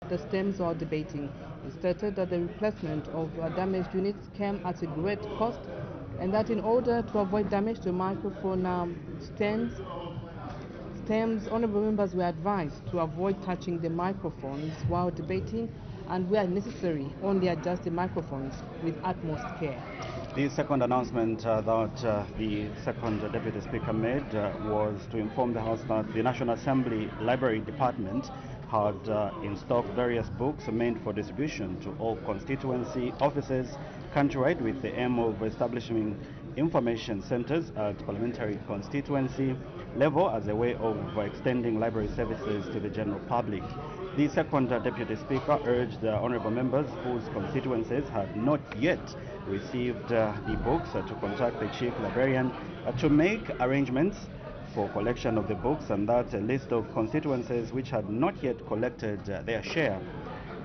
The stems are debating. It stated that the replacement of damaged units came at a great cost and that in order to avoid damage to microphone stems, honorable members were advised to avoid touching the microphones while debating and where necessary only adjust the microphones with utmost care. The second announcement that the second Deputy Speaker made was to inform the House that the National Assembly Library Department had in stock various books meant for distribution to all constituency offices countrywide with the aim of establishing information centers at parliamentary constituency level as a way of extending library services to the general public. The second Deputy Speaker urged the honourable members whose constituencies had not yet received the books to contact the Chief Librarian to make arrangements for collection of the books, and that a list of constituencies which had not yet collected their share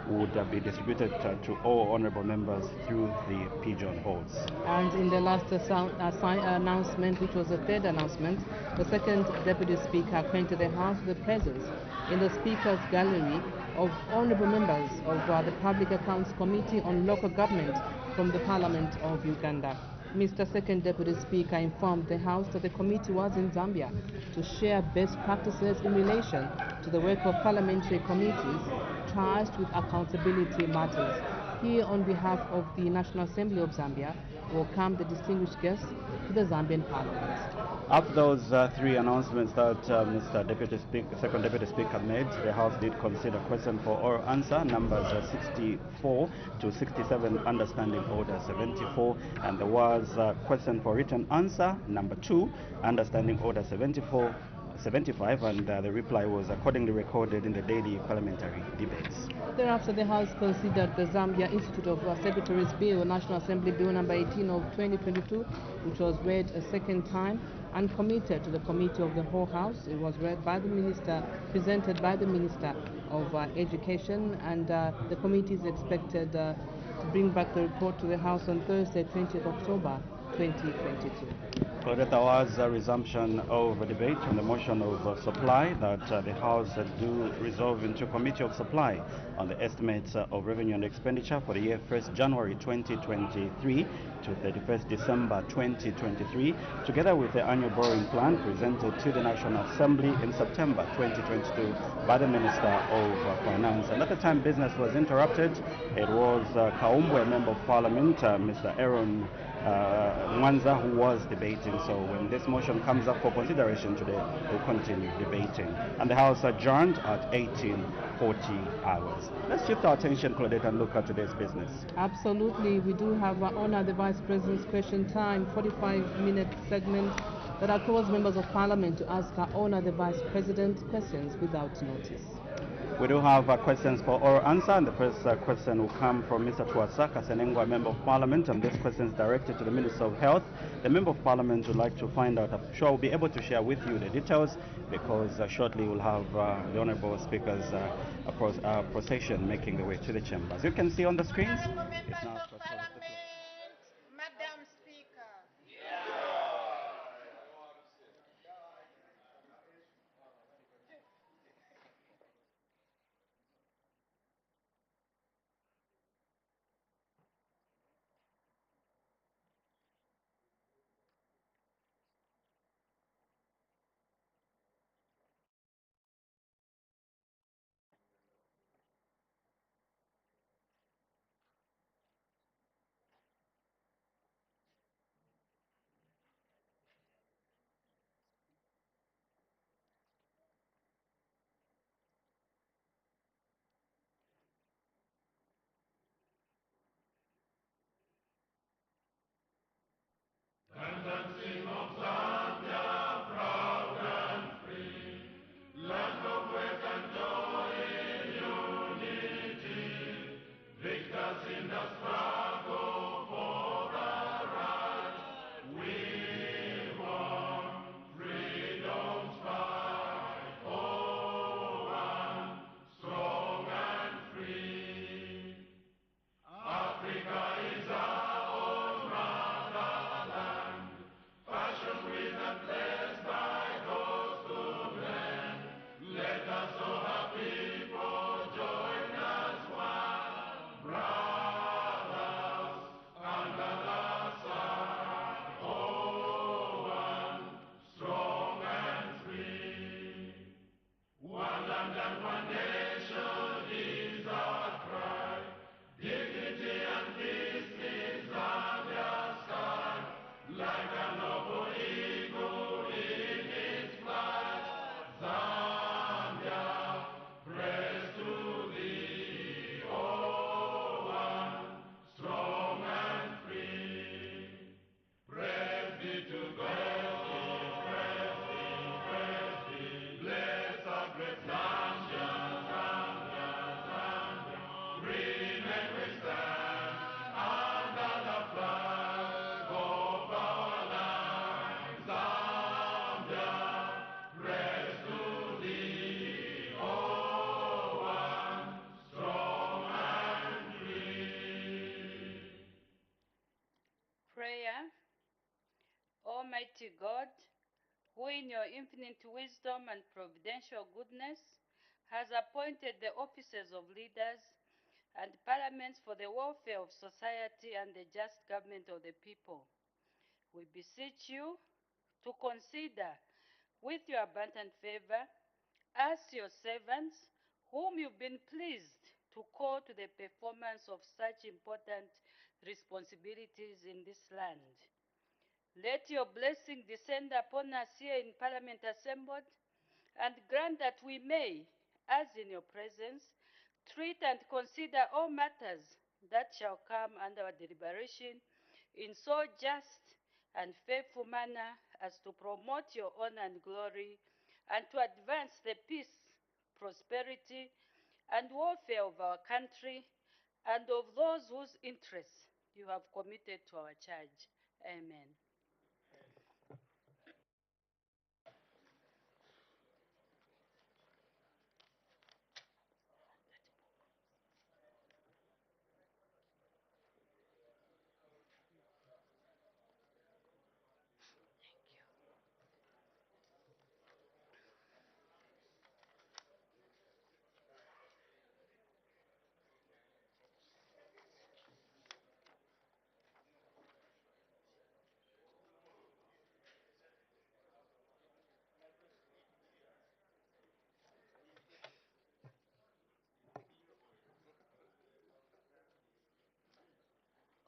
would be distributed to all honourable members through the pigeon holes. And in the last announcement, which was the third announcement, the second Deputy Speaker acquainted the House with the presence in the Speaker's gallery of honourable members of the Public Accounts Committee on Local Government from the Parliament of Uganda. Mr. Second Deputy Speaker informed the House that the committee was in Zambia to share best practices in relation to the work of parliamentary committees charged with accountability matters. Here, on behalf of the National Assembly of Zambia, welcome the distinguished guests to the Zambian Parliament. After those three announcements that Mr. Second Deputy Speaker made, the House did consider question for oral answer numbers 64 to 67, understanding order 74, and there was question for written answer number 2, understanding order 75, and the reply was accordingly recorded in the daily parliamentary debates. Thereafter, the House considered the Zambia Institute of Secretaries Bill, National Assembly Bill number 18 of 2022, which was read a second time and committed to the Committee of the whole House. It was read by the Minister, presented by the Minister of Education, and the committee is expected to bring back the report to the House on Thursday, 20th October 2022. There was a resumption of a debate on the motion of supply that the House do resolve into Committee of Supply on the estimates of revenue and expenditure for the year 1st January 2023 to 31st December 2023, together with the annual borrowing plan presented to the National Assembly in September 2022 by the Minister of Finance. And at the time business was interrupted, it was Kaumbwe, Member of Parliament, Mr. Aaron Mwanza, who was debating. So when this motion comes up for consideration today, we'll continue debating. And the House adjourned at 18:40 hours. Let's shift our attention, Claudette, and look at today's business. Absolutely. We do have Honor the Vice President's question time, 45-minute segment that allows members of Parliament to ask Honor the Vice President questions without notice. We do have questions for oral answer, and the first question will come from Mr. Tuasaka Senengwa, Member of Parliament, and this question is directed to the Minister of Health. The Member of Parliament would like to find out, I'm sure we'll be able to share with you the details, because shortly we'll have the Honourable Speaker's procession making the way to the chamber. As you can see on the screens, it's now Madam Speaker. Almighty God, who in your infinite wisdom and providential goodness has appointed the offices of leaders and parliaments for the welfare of society and the just government of the people, we beseech you to consider with your abundant favor us, your servants, whom you've been pleased to call to the performance of such important responsibilities in this land. Let your blessing descend upon us here in Parliament assembled, and grant that we may, as in your presence, treat and consider all matters that shall come under our deliberation in so just and faithful manner as to promote your honor and glory, and to advance the peace, prosperity, and welfare of our country and of those whose interests you have committed to our charge. Amen.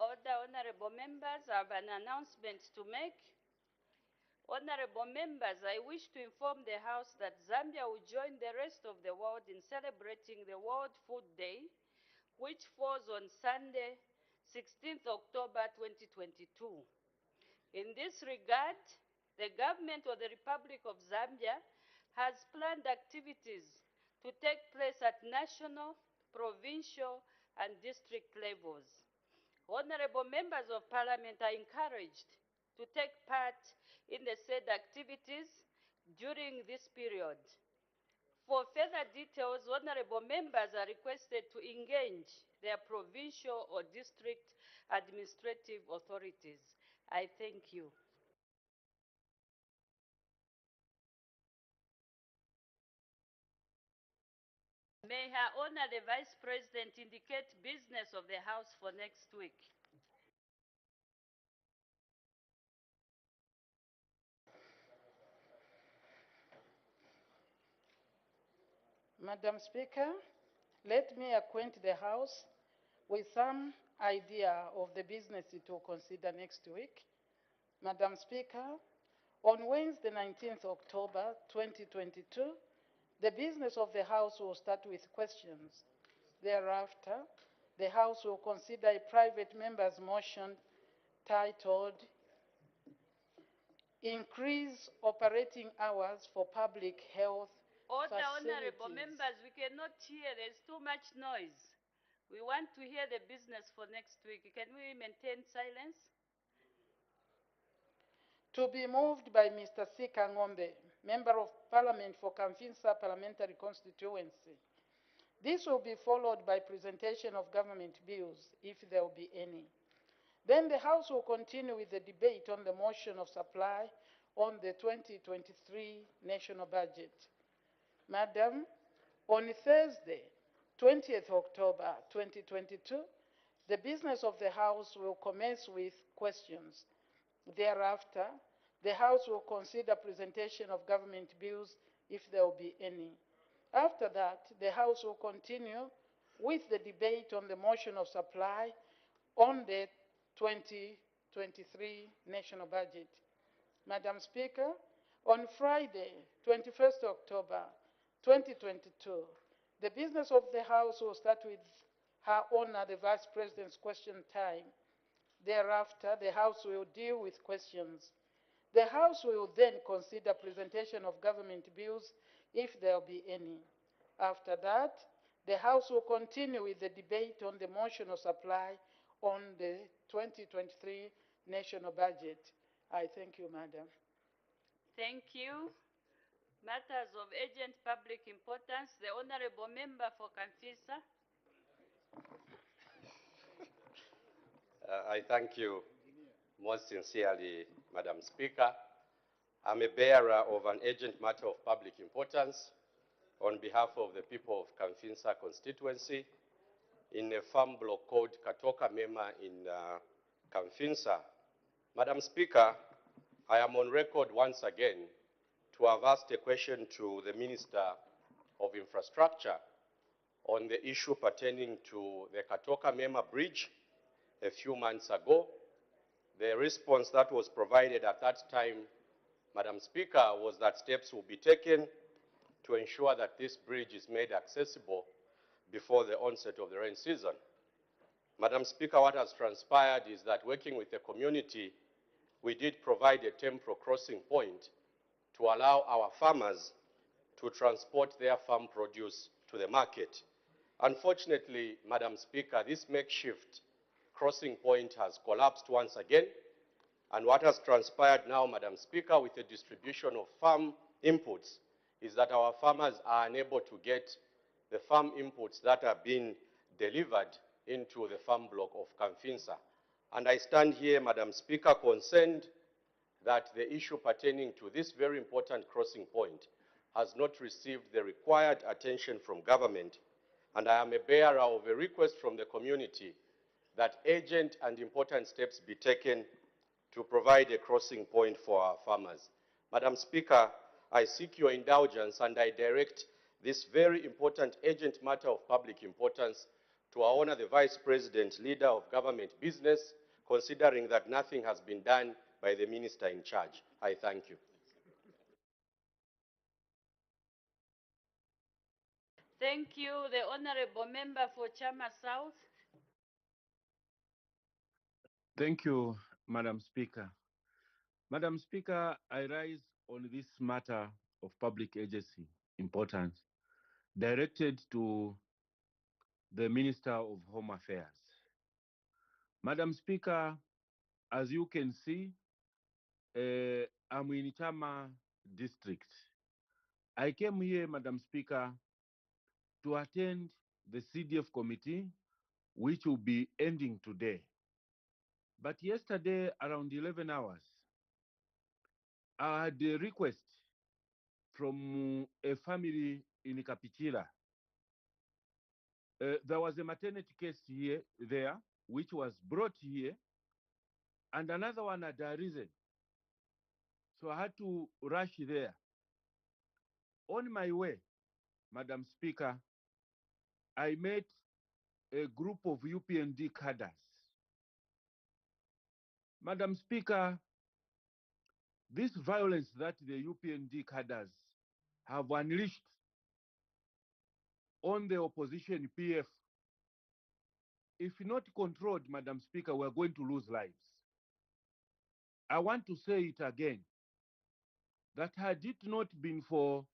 Order, honorable members, I have an announcement to make. Honorable members, I wish to inform the House that Zambia will join the rest of the world in celebrating the World Food Day, which falls on Sunday, 16th October 2022. In this regard, the government of the Republic of Zambia has planned activities to take place at national, provincial, and district levels. Honorable members of Parliament are encouraged to take part in the said activities during this period. For further details, honorable members are requested to engage their provincial or district administrative authorities. I thank you. May Her Honor the Vice President indicate business of the House for next week. Madam Speaker, let me acquaint the House with some idea of the business it will consider next week. Madam Speaker, on Wednesday, 19th October 2022, the business of the House will start with questions. Thereafter, the House will consider a private member's motion titled Increase Operating Hours for Public Health Order, Facilities. honorable members, we cannot hear. There's too much noise. We want to hear the business for next week. Can we maintain silence? To be moved by Mr. Sika Ngombe, Member of Parliament for Kamfinsa Parliamentary Constituency. This will be followed by presentation of government bills, if there will be any. Then the House will continue with the debate on the motion of supply on the 2023 national budget. Madam, on Thursday, 20th October 2022, the business of the House will commence with questions. Thereafter, the House will consider presentation of government bills if there will be any. After that, the House will continue with the debate on the motion of supply on the 2023 national budget. Madam Speaker, on Friday, 21st October 2022, the business of the House will start with Her Honor the Vice President's question time. Thereafter, the House will deal with questions. The House will then consider presentation of government bills if there will be any. After that, the House will continue with the debate on the motion of supply on the 2023 national budget. I thank you, Madam. Thank you. Matters of urgent public importance, the Honorable Member for Kamfinsa. I thank you most sincerely, Madam Speaker. I'm a bearer of an urgent matter of public importance on behalf of the people of Kamfinsa constituency in a farm block called Katoka Mema in Kamfinsa. Madam Speaker, I am on record once again to have asked a question to the Minister of Infrastructure on the issue pertaining to the Katoka Mema Bridge a few months ago. The response that was provided at that time, Madam Speaker, was that steps will be taken to ensure that this bridge is made accessible before the onset of the rain season. Madam Speaker, what has transpired is that working with the community, we did provide a temporary crossing point to allow our farmers to transport their farm produce to the market. Unfortunately, Madam Speaker, this makeshift crossing point has collapsed once again, and what has transpired now, Madam Speaker, with the distribution of farm inputs is that our farmers are unable to get the farm inputs that are being delivered into the farm block of Kamfinsa. And I stand here, Madam Speaker, concerned that the issue pertaining to this very important crossing point has not received the required attention from government, and I am a bearer of a request from the community that urgent and important steps be taken to provide a crossing point for our farmers. Madam Speaker, I seek your indulgence and I direct this very important urgent matter of public importance to our Honor the Vice President, Leader of Government Business, considering that nothing has been done by the Minister in charge. I thank you. Thank you. The Honorable Member for Chama South. Thank you, Madam Speaker. Madam Speaker, I rise on this matter of public agency importance directed to the Minister of Home Affairs. Madam Speaker, as you can see, I'm in Chama district. I came here, Madam Speaker, to attend the CDF committee, which will be ending today. But yesterday, around 11 hours, I had a request from a family in Kapichira. There was a maternity case there, which was brought here, and another one had arisen. So I had to rush there. On my way, Madam Speaker, I met a group of UPND cadres. Madam Speaker, this violence that the UPND cadres have unleashed on the opposition PF, if not controlled, Madam Speaker, we're going to lose lives. I want to say it again, that had it not been for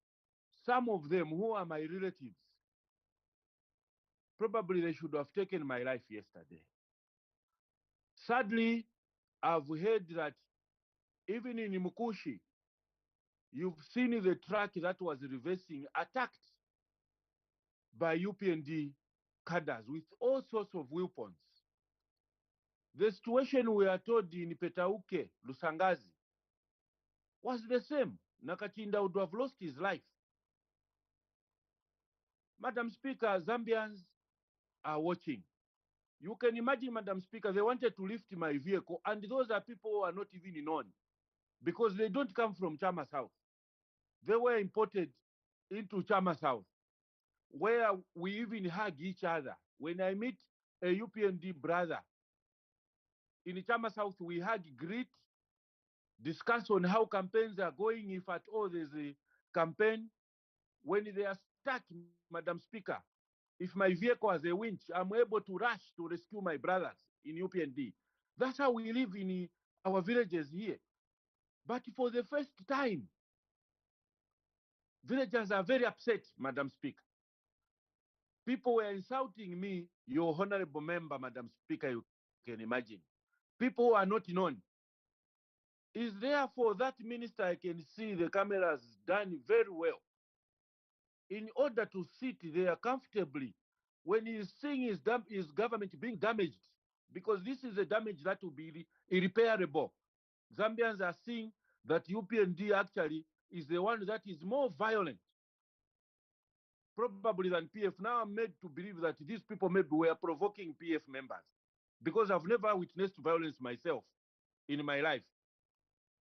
some of them who are my relatives, probably they should have taken my life yesterday. Sadly, I've heard that even in Mukushi, you've seen the truck that was reversing attacked by UPND cadres with all sorts of weapons. The situation we are told in Petauke, Lusangazi, was the same. Nakachinda would have lost his life. Madam Speaker, Zambians are watching. You can imagine, Madam Speaker, they wanted to lift my vehicle, and those are people who are not even known because they don't come from Chama South. They were imported into Chama South, where we even hug each other. When I meet a UPND brother in Chama South, we hug, greet, discuss on how campaigns are going, if at all there's a campaign. When they are stuck, Madam Speaker, if my vehicle has a winch, I'm able to rush to rescue my brothers in UPND. That's how we live in our villages here. But for the first time, villagers are very upset, Madam Speaker. People were insulting me, your honorable member, Madam Speaker, you can imagine. People who are not known. Is therefore that minister, I can see the cameras done very well in order to sit there comfortably when he's seeing his government being damaged, because this is a damage that will be irreparable. Zambians are seeing that UPND actually is the one that is more violent, probably than PF. Now I'm made to believe that these people maybe were provoking PF members, because I've never witnessed violence myself in my life.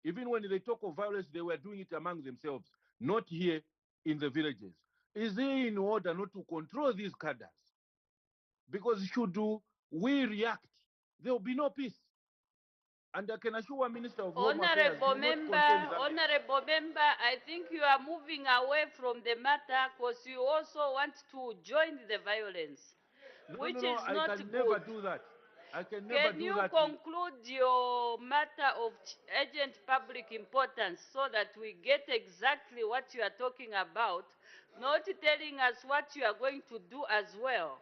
Even when they talk of violence, they were doing it among themselves, not here in the villages. Is it in order not to control these cadres? Because should we react, there will be no peace. And I can assure Minister of Home Affairs, Honorable member, I think you are moving away from the matter because you also want to join the violence, which is not good. I can never do that. I can never do that. Can you conclude your matter of urgent public importance so that we get exactly what you are talking about, not telling us what you are going to do as well?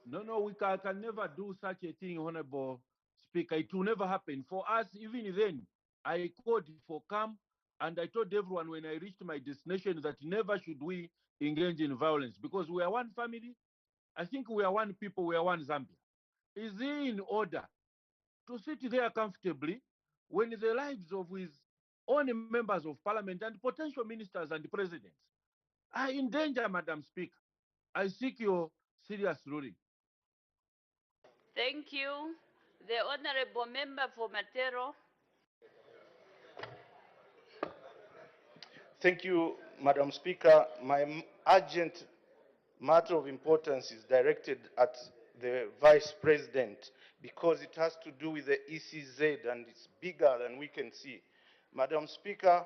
No, I can never do such a thing, Honorable Speaker. It will never happen. For us, even then, I called for calm, and I told everyone when I reached my destination that never should we engage in violence, because we are one family. I think we are one people, we are one Zambia. Is he in order to sit there comfortably when the lives of his own members of parliament and potential ministers and presidents are in danger, Madam Speaker? I seek your serious ruling. Thank you. The Honorable Member for Matero. Thank you, Madam Speaker. My urgent matter of importance is directed at the Vice President because it has to do with the ECZ and it's bigger than we can see. Madam Speaker,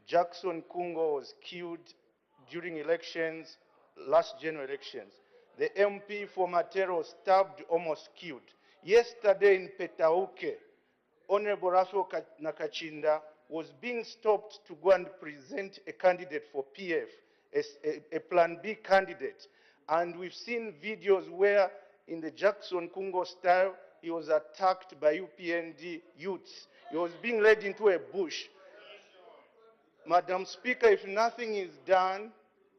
Jackson Kungo was killed during elections, last general elections. The MP for Matero stabbed, almost killed. Yesterday in Petauke, Honorable Rafael Nakachinda was being stopped to go and present a candidate for PF, a Plan B candidate. And we've seen videos where, in the Jackson Kungo style, he was attacked by UPND youths. He was being led into a bush. Madam Speaker, if nothing is done,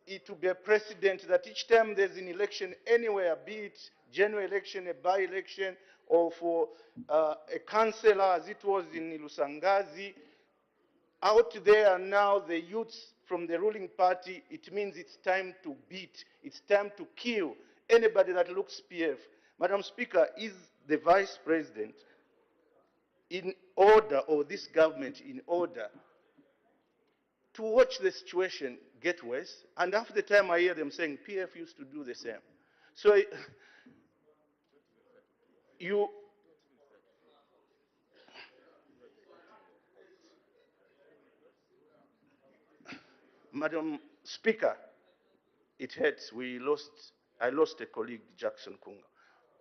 it will be a precedent that each time there's an election anywhere, be it general election, a by-election, or for a councillor, as it was in Lusangazi, out there now, the youths from the ruling party, it means it's time to beat, it's time to kill anybody that looks PF. Madam Speaker, is the Vice President in order, or this government in order, to watch the situation get worse? And half the time I hear them saying PF used to do the same. So Madam Speaker, it hurts. I lost a colleague, Jackson Kunga.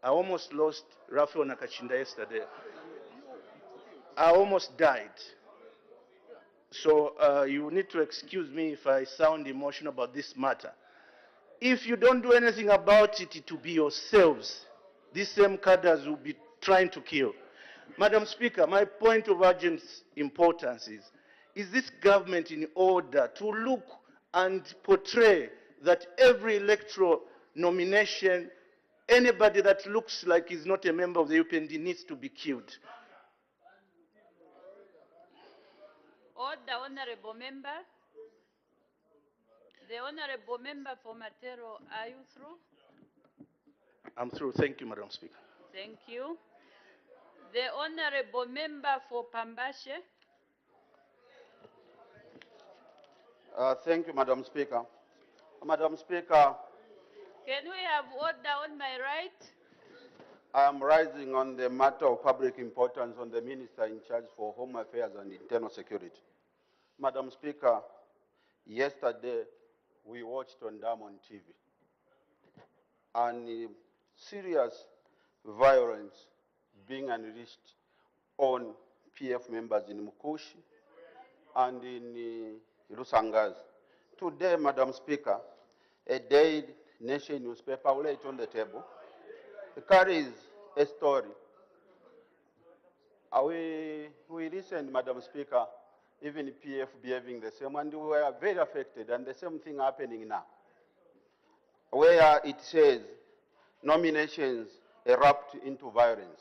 I almost lost Rafael Nakachinda yesterday. I almost died. So you need to excuse me if I sound emotional about this matter. If you don't do anything about it, it will be yourselves. These same cadres will be trying to kill. Madam Speaker, my point of urgent importance is this government in order to look and portray that every electoral nomination, anybody that looks like he's not a member of the UPND needs to be killed? Order, Honorable Member. The Honorable Member for Matero, are you through? I'm through. Thank you, Madam Speaker. Thank you. The Honorable Member for Pambashe. Thank you, Madam Speaker. Madam Speaker, can we have order on my right? I am rising on the matter of public importance on the Minister in charge for Home Affairs and Internal Security. Madam Speaker, yesterday we watched on Diamond TV and serious violence being unleashed on PF members in Mukushi and in Lusangazi. Today, Madam Speaker, a Daily Nation newspaper, I will lay it on the table. It carries a story. We listened, Madam Speaker, even PF behaving the same, and we were very affected, and the same thing happening now, where it says nominations erupt into violence.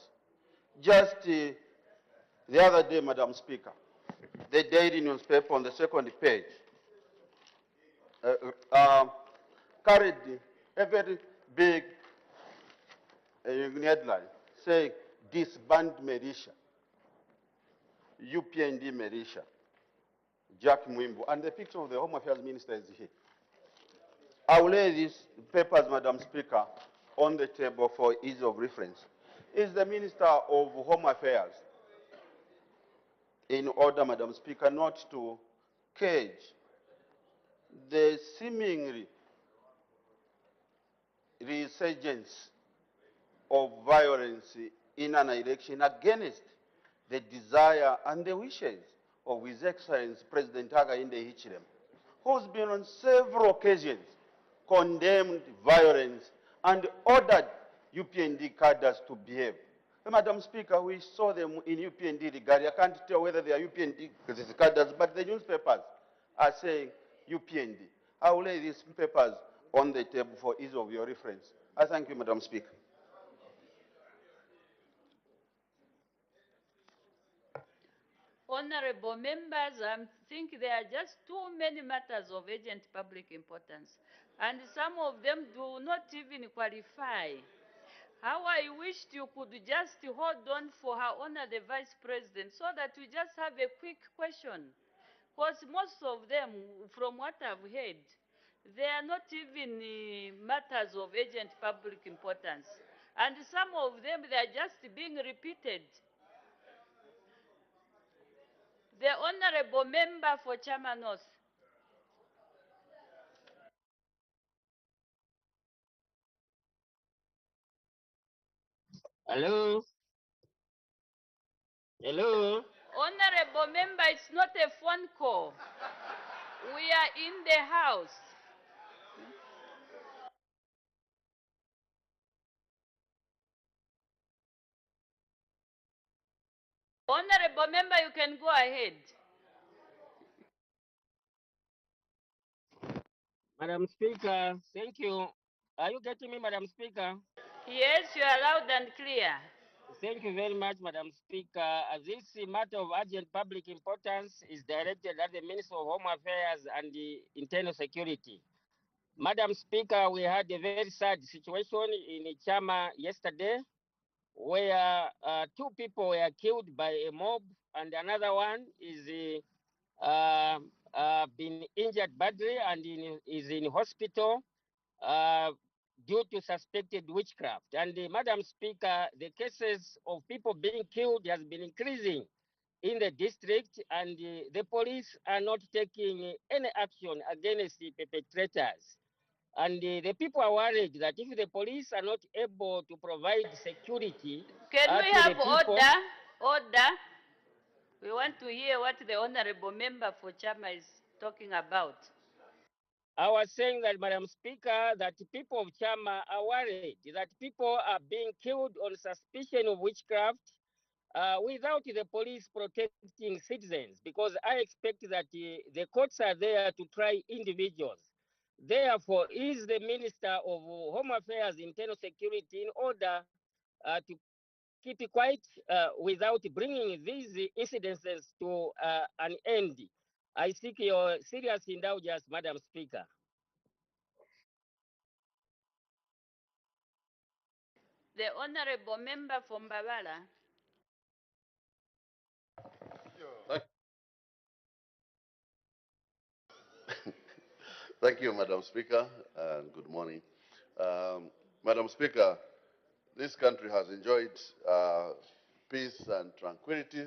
Just the other day, Madam Speaker, the daily newspaper on the second page carried a very big headline saying, disband militia, UPND militia, Jack Mwimbo, and the picture of the Home Affairs Minister is here. I will lay these papers, Madam Speaker, on the table for ease of reference. Is the Minister of Home Affairs in order, Madam Speaker, not to cage the seemingly resurgence of violence in an election against the desire and the wishes of His Excellency President Hakainde Hichilema, who's been on several occasions condemned violence and ordered UPND cadres to behave. Madam Speaker, we saw them in UPND regard. I can't tell whether they are UPND cadres, but the newspapers are saying UPND. I will lay these papers on the table for ease of your reference. I thank you, Madam Speaker. Honorable members, I think there are just too many matters of urgent public importance, and some of them do not even qualify. How I wished you could just hold on for Her Honor the Vice President so that we just have a quick question. Because most of them, from what I've heard, they are not even matters of urgent public importance. And some of them, they are just being repeated. The Honorable Member for Chama North. Hello? Hello? Honorable Member, it's not a phone call. We are in the house. Honorable Member, you can go ahead. Madam Speaker, thank you. Are you getting me, Madam Speaker? Yes, you are loud and clear. Thank you very much, Madam Speaker. This matter of urgent public importance is directed at the Minister of Home Affairs and the Internal Security. Madam Speaker, we had a very sad situation in Chama yesterday where two people were killed by a mob and another one is been injured badly and is in hospital uh, due to suspected witchcraft. And Madam Speaker, the cases of people being killed has been increasing in the district, and the police are not taking any action against the perpetrators. And the people are worried that if the police are not able to provide security, can we to have the people, order? We want to hear what the Honorable Member for Chama is talking about. I was saying that, Madam Speaker, that people of Chama are worried that people are being killed on suspicion of witchcraft without the police protecting citizens, because I expect that the courts are there to try individuals. Therefore, is the Minister of Home Affairs, Internal Security in order to keep it quiet without bringing these incidences to an end? I seek your serious indulgence, Madam Speaker. The Honorable Member from Mbabala. Thank you, Madam Speaker, and good morning. Madam Speaker, this country has enjoyed peace and tranquility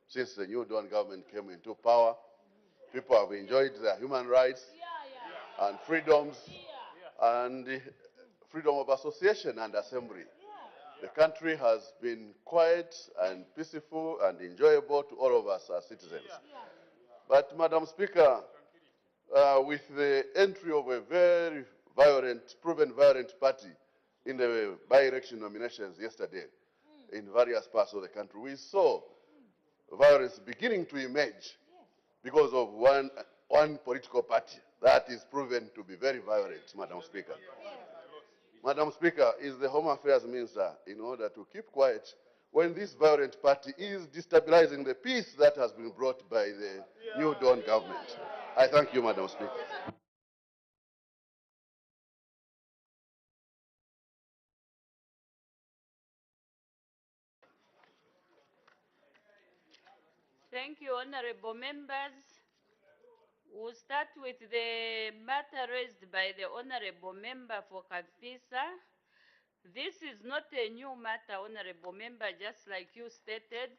since the new Dawn government came into power. People have enjoyed their human rights and freedoms and freedom of association and assembly. The country has been quiet and peaceful and enjoyable to all of us as citizens. But, Madam Speaker, with the entry of a very violent, proven violent party in the by-election nominations yesterday in various parts of the country, we saw violence beginning to emerge because of one political party that is proven to be very violent, Madam Speaker. Madam Speaker, is the Home Affairs Minister, in order to keep quiet when this violent party is destabilizing the peace that has been brought by the New Dawn government. I thank you, Madam Speaker. Thank you, honorable members. We'll start with the matter raised by the honorable member for Kafisa. This is not a new matter, honorable member, just like you stated.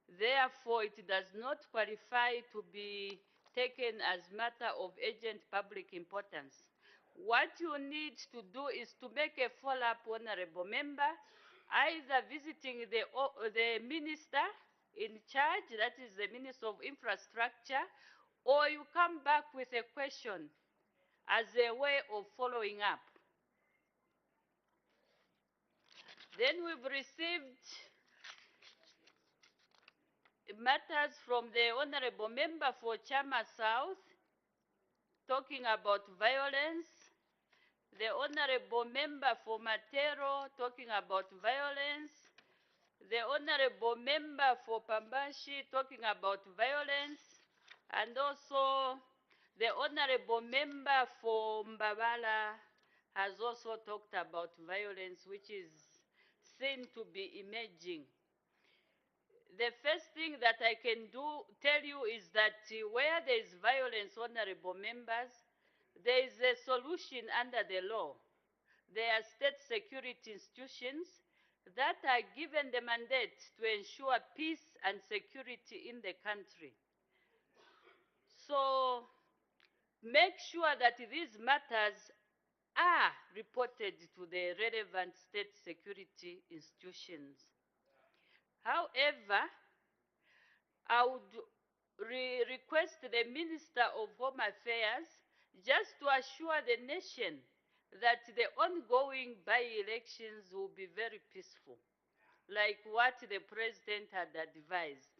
Therefore, it does not qualify to be taken as matter of urgent public importance. What you need to do is to make a follow-up, honorable member, either visiting the minister in charge, that is the Minister of Infrastructure, or you come back with a question as a way of following up. Then we've received matters from the honorable member for Chama South, talking about violence. The honorable member for Matero, talking about violence. The honorable member for Pambashi, talking about violence. And also, the honorable member for Mbabala has also talked about violence, which is seen to be emerging. The first thing that I can tell you is that where there is violence, honorable members, there is a solution under the law. There are state security institutions that are given the mandate to ensure peace and security in the country. So make sure that these matters are reported to the relevant state security institutions. However, I would request the Minister of Home Affairs just to assure the nation that the ongoing by-elections will be very peaceful, like what the President had advised.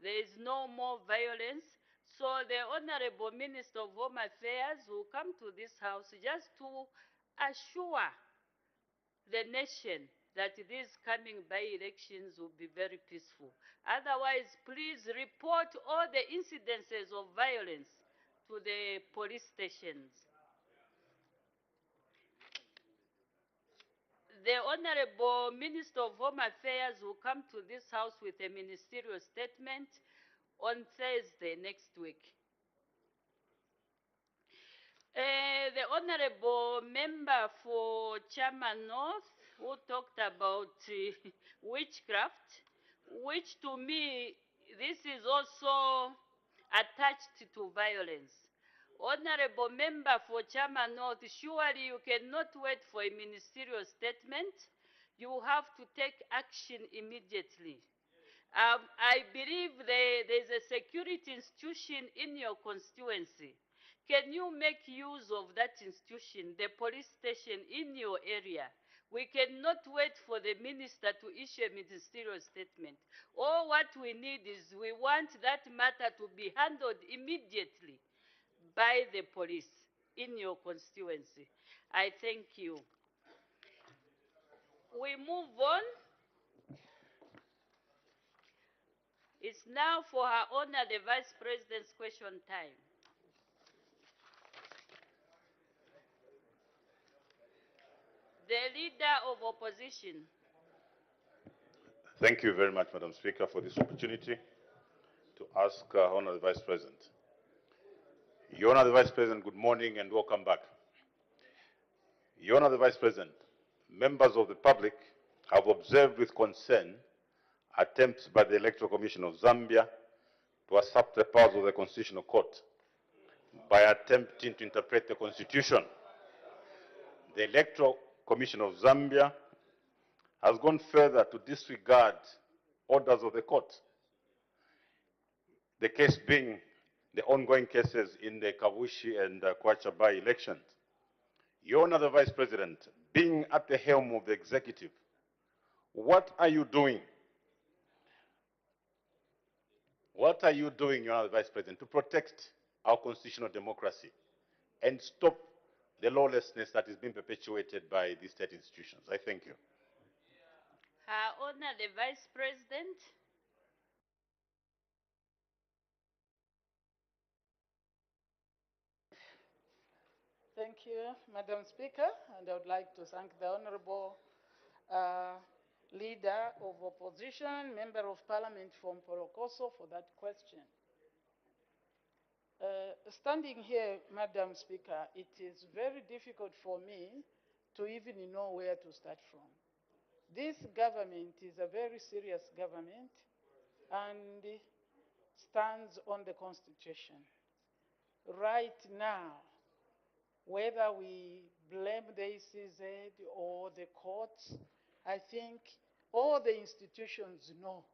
There is no more violence, so the Honorable Minister of Home Affairs will come to this House just to assure the nation that these coming by-elections will be very peaceful. Otherwise, please report all the incidences of violence to the police stations. The Honorable Minister of Home Affairs will come to this House with a ministerial statement on Thursday next week. The Honorable Member for Chairman North, who talked about witchcraft, which to me, this is also attached to violence. Honorable Member for Chairman North, surely you cannot wait for a ministerial statement. You have to take action immediately. I believe there's a security institution in your constituency. Can you make use of that institution, the police station in your area? We cannot wait for the minister to issue a ministerial statement. All what we need is we want that matter to be handled immediately by the police in your constituency. I thank you. We move on. It's now for Her Honor the Vice President's question time. The Leader of Opposition. Thank you very much, Madam Speaker, for this opportunity to ask Honor the Vice President. Your Honor the Vice President, good morning and welcome back. Your Honor the Vice President, members of the public have observed with concern attempts by the Electoral Commission of Zambia to usurp the powers of the Constitutional Court by attempting to interpret the Constitution. The Electoral Commission of Zambia has gone further to disregard orders of the court. The case being the ongoing cases in the Kavushi and Kwacha by-elections. Your Honor the Vice President, being at the helm of the executive, what are you doing? What are you doing, Your Honor the Vice President, to protect our constitutional democracy and stop the lawlessness that is being perpetuated by the state institutions? I thank you. Her Honor, the Vice President. Thank you, Madam Speaker, and I would like to thank the Honorable Leader of Opposition, Member of Parliament from Porokoso for that question. Standing here, Madam Speaker, it is very difficult for me to even know where to start from. This government is a very serious government and stands on the Constitution. Right now, whether we blame the ECZ or the courts, I think all the institutions know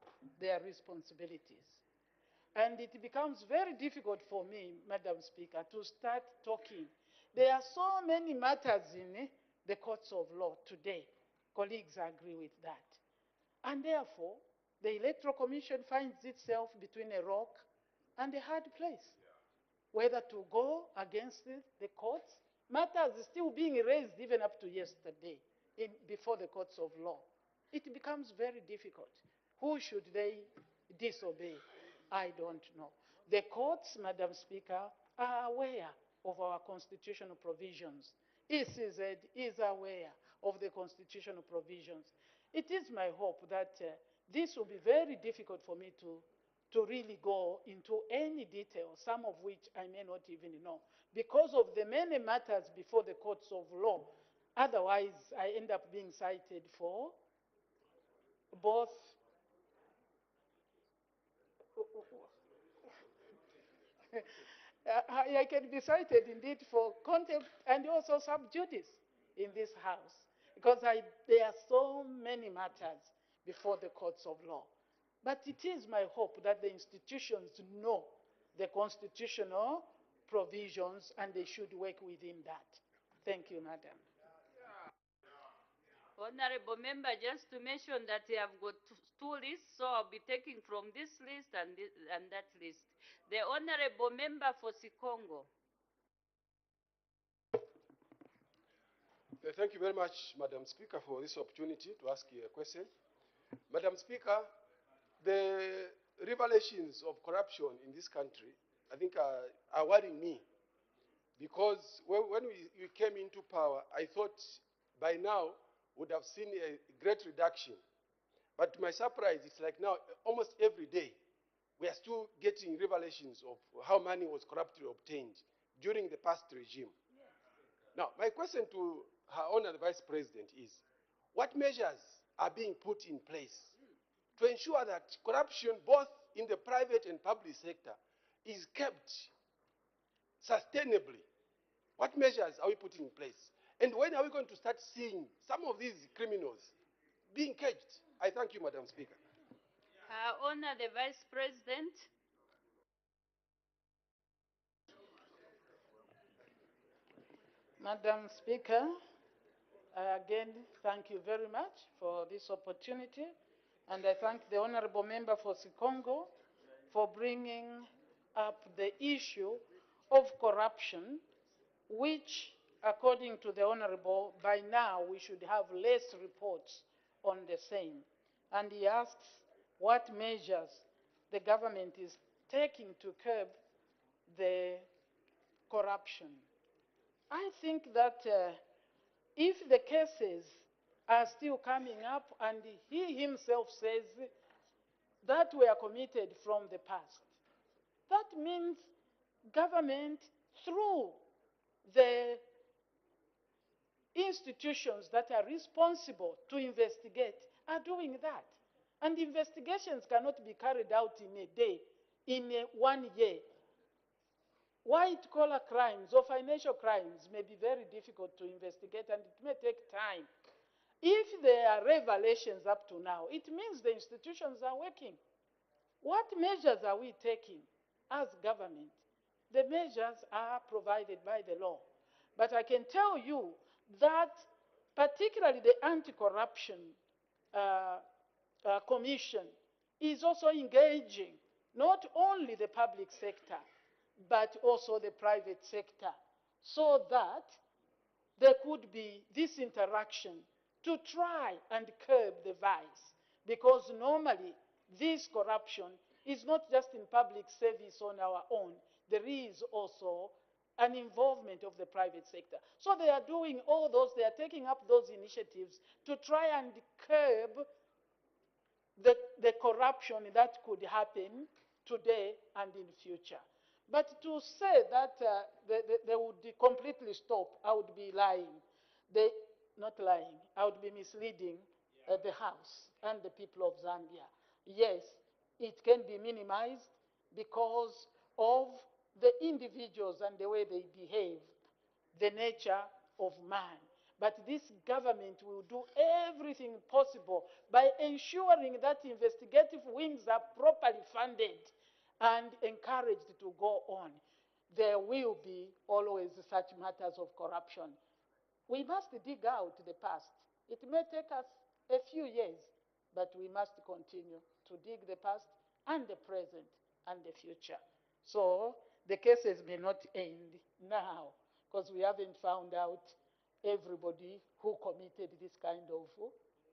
their responsibilities. And it becomes very difficult for me, Madam Speaker, to start talking. There are so many matters in the courts of law today. Colleagues agree with that. And therefore, the Electoral Commission finds itself between a rock and a hard place. Whether to go against the courts, matters still being raised even up to yesterday before the courts of law. It becomes very difficult. Who should they disobey? I don't know. The courts, Madam Speaker, are aware of our constitutional provisions. ECZ is aware of the constitutional provisions. It is my hope that this will be very difficult for me to really go into any detail, some of which I may not even know, because of the many matters before the courts of law. Otherwise, I end up being cited for both I can be cited indeed for contempt and also sub judice in this house, because there are so many matters before the courts of law. But it is my hope that the institutions know the constitutional provisions and they should work within that. Thank you, Madam. Honorable Member, just to mention that we have got two lists, so I'll be taking from this list and that list. The Honorable Member for Sikongo. Thank you very much, Madam Speaker, for this opportunity to ask you a question. Madam Speaker, the revelations of corruption in this country, I think, are worrying me. Because when we came into power, I thought by now would have seen a great reduction. But to my surprise, it's like now, almost every day, we are still getting revelations of how money was corruptly obtained during the past regime. Now, my question to Her Honor the Vice President is, what measures are being put in place to ensure that corruption, both in the private and public sector, is kept sustainably? What measures are we putting in place? And when are we going to start seeing some of these criminals being caged? I thank you, Madam Speaker. Her Honor the Vice President. Madam Speaker, again, thank you very much for this opportunity. And I thank the Honorable Member for Sikongo for bringing up the issue of corruption, which, according to the Honorable, by now we should have less reports on the same. And he asks what measures the government is taking to curb the corruption. I think that if the cases are still coming up and he himself says that were committed from the past, that means government, through the institutions that are responsible to investigate, are doing that. And investigations cannot be carried out in a day, in 1 year. White-collar crimes or financial crimes may be very difficult to investigate and it may take time. If there are revelations up to now, it means the institutions are working. What measures are we taking as government? The measures are provided by the law. But I can tell you that particularly the Anti-Corruption Commission is also engaging not only the public sector, but also the private sector, so that there could be this interaction to try and curb the vice, because normally this corruption is not just in public service on our own. There is also an involvement of the private sector. So they are doing all those, they are taking up those initiatives to try and curb the corruption that could happen today and in future. But to say that they would completely stop, I would be lying. Not lying, I would be misleading the House and the people of Zambia. Yes, it can be minimized because of the individuals and the way they behave, the nature of man. But this government will do everything possible by ensuring that investigative wings are properly funded and encouraged to go on. There will be always such matters of corruption. We must dig out the past. It may take us a few years, but we must continue to dig the past and the present and the future. So the cases may not end now because we haven't found out everybody who committed this kind of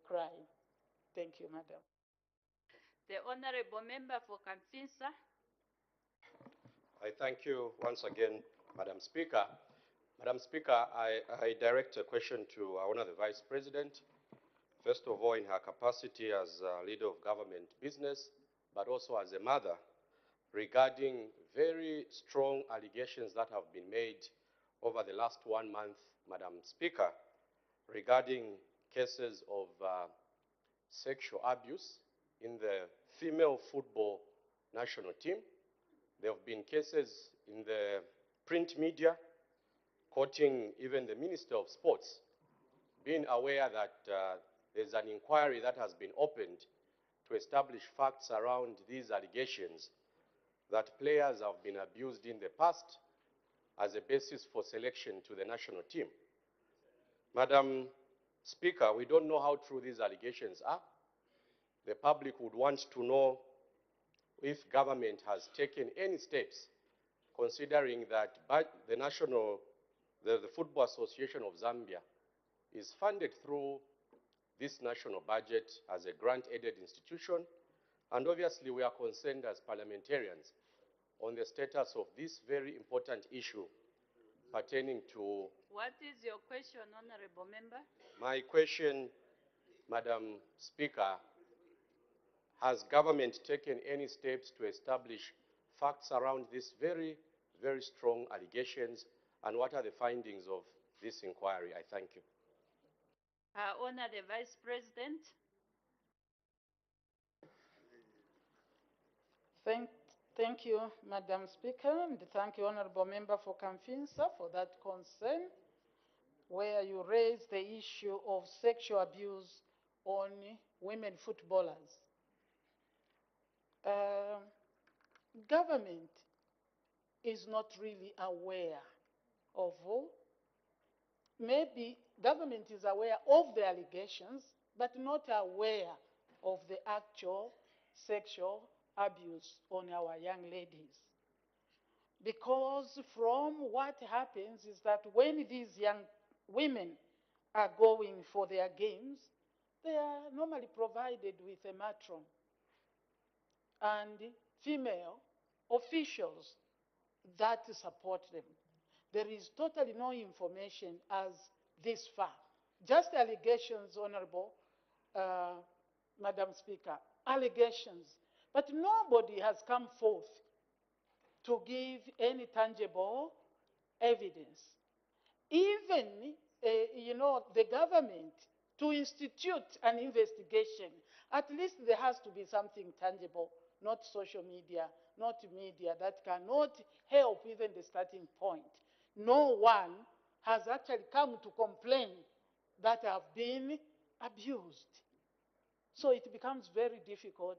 crime. Thank you, Madam. The Honorable Member for Kamfinsa. I thank you once again, Madam Speaker. Madam Speaker, I direct a question to our Honourable Vice President. First of all, in her capacity as a leader of government business, but also as a mother, regarding very strong allegations that have been made over the last 1 month, Madam Speaker, regarding cases of sexual abuse in the female football national team. There have been cases in the print media, quoting even the Minister of Sports, being aware that there's an inquiry that has been opened to establish facts around these allegations that players have been abused in the past as a basis for selection to the national team. Madam Speaker, we don't know how true these allegations are. The public would want to know if government has taken any steps, considering that the Football Association of Zambia is funded through this national budget as a grant-aided institution, and obviously we are concerned as parliamentarians on the status of this very important issue pertaining to... What is your question, Honorable Member? My question, Madam Speaker, has government taken any steps to establish facts around these very, very strong allegations, and what are the findings of this inquiry? I thank you. Honor the Vice President. Thank you, Madam Speaker, and thank you, Honorable Member for Kamfinsa, for that concern, where you raised the issue of sexual abuse on women footballers. Government is not really aware of, maybe government is aware of the allegations, but not aware of the actual sexual abuse on our young ladies. Because from what happens is that when these young women are going for their games, they are normally provided with a matron and female officials that support them. There is totally no information as this far. Just allegations, Honorable Madam Speaker, allegations. But nobody has come forth to give any tangible evidence. Even, the government to institute an investigation, at least there has to be something tangible, not social media, not media that cannot help even the starting point. No one has actually come to complain that have been abused. So it becomes very difficult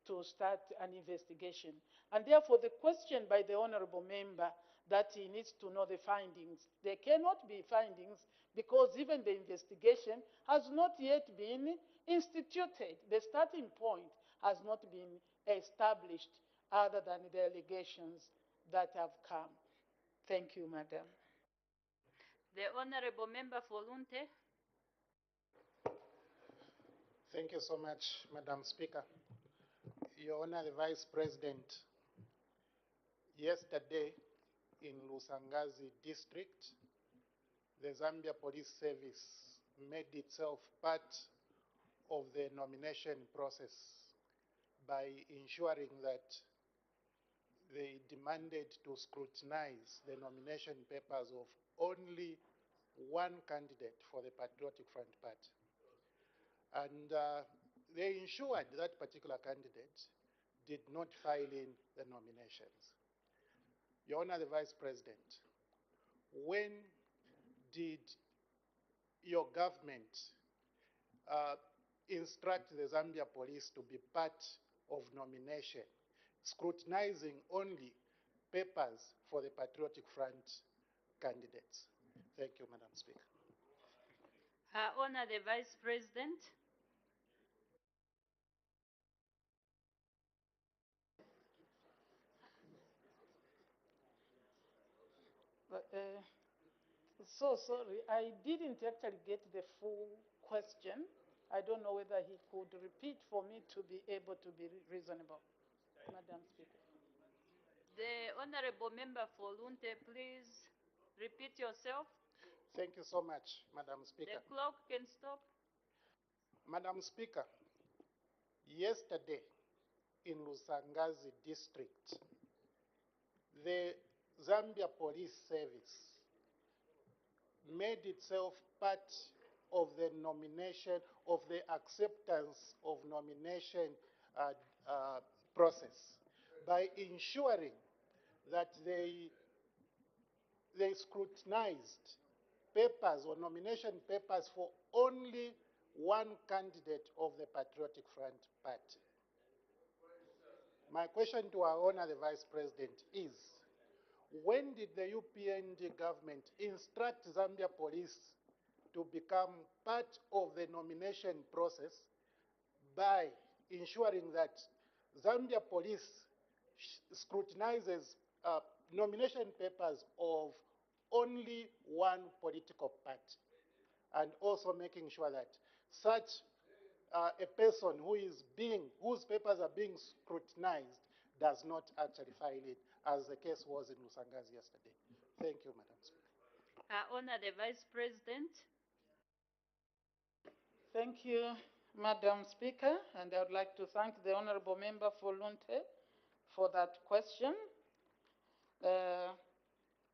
to start an investigation. And therefore, the question by the Honorable Member that he needs to know the findings, there cannot be findings because even the investigation has not yet been instituted. The starting point has not been established other than the allegations that have come. Thank you, Madam. The Honorable Member for Lunte. Thank you so much, Madam Speaker. Your Honor, the Vice President, yesterday in Lusangazi district, the Zambia Police Service made itself part of the nomination process by ensuring that they demanded to scrutinize the nomination papers of only one candidate for the Patriotic Front Party. And they ensured that particular candidate did not file in the nominations. Your Honor, the Vice President, when did your government instruct the Zambia police to be part of nomination, scrutinizing only papers for the Patriotic Front candidates? Thank you, Madam Speaker. Her Honor, the Vice President. So sorry, I didn't actually get the full question. I don't know whether he could repeat for me to be able to be reasonable. Madam Speaker. The Honorable Member for Lunte, please repeat yourself. Thank you so much, Madam Speaker. The clock can stop. Madam Speaker, yesterday in Lusangazi district, the Zambia Police Service made itself part of the nomination, of the acceptance of nomination process by ensuring that they scrutinized papers or nomination papers for only one candidate of the Patriotic Front Party. My question to our Honor the Vice President is, when did the UPND government instruct Zambia Police to become part of the nomination process by ensuring that Zambia Police scrutinizes nomination papers of only one political party, and also making sure that such a person whose papers are being scrutinized does not actually file it, as the case was in Lusangazi yesterday? Thank you, Madam Speaker. Her Honor, the Vice President. Thank you, Madam Speaker, and I would like to thank the Honorable Member for Lunte for that question.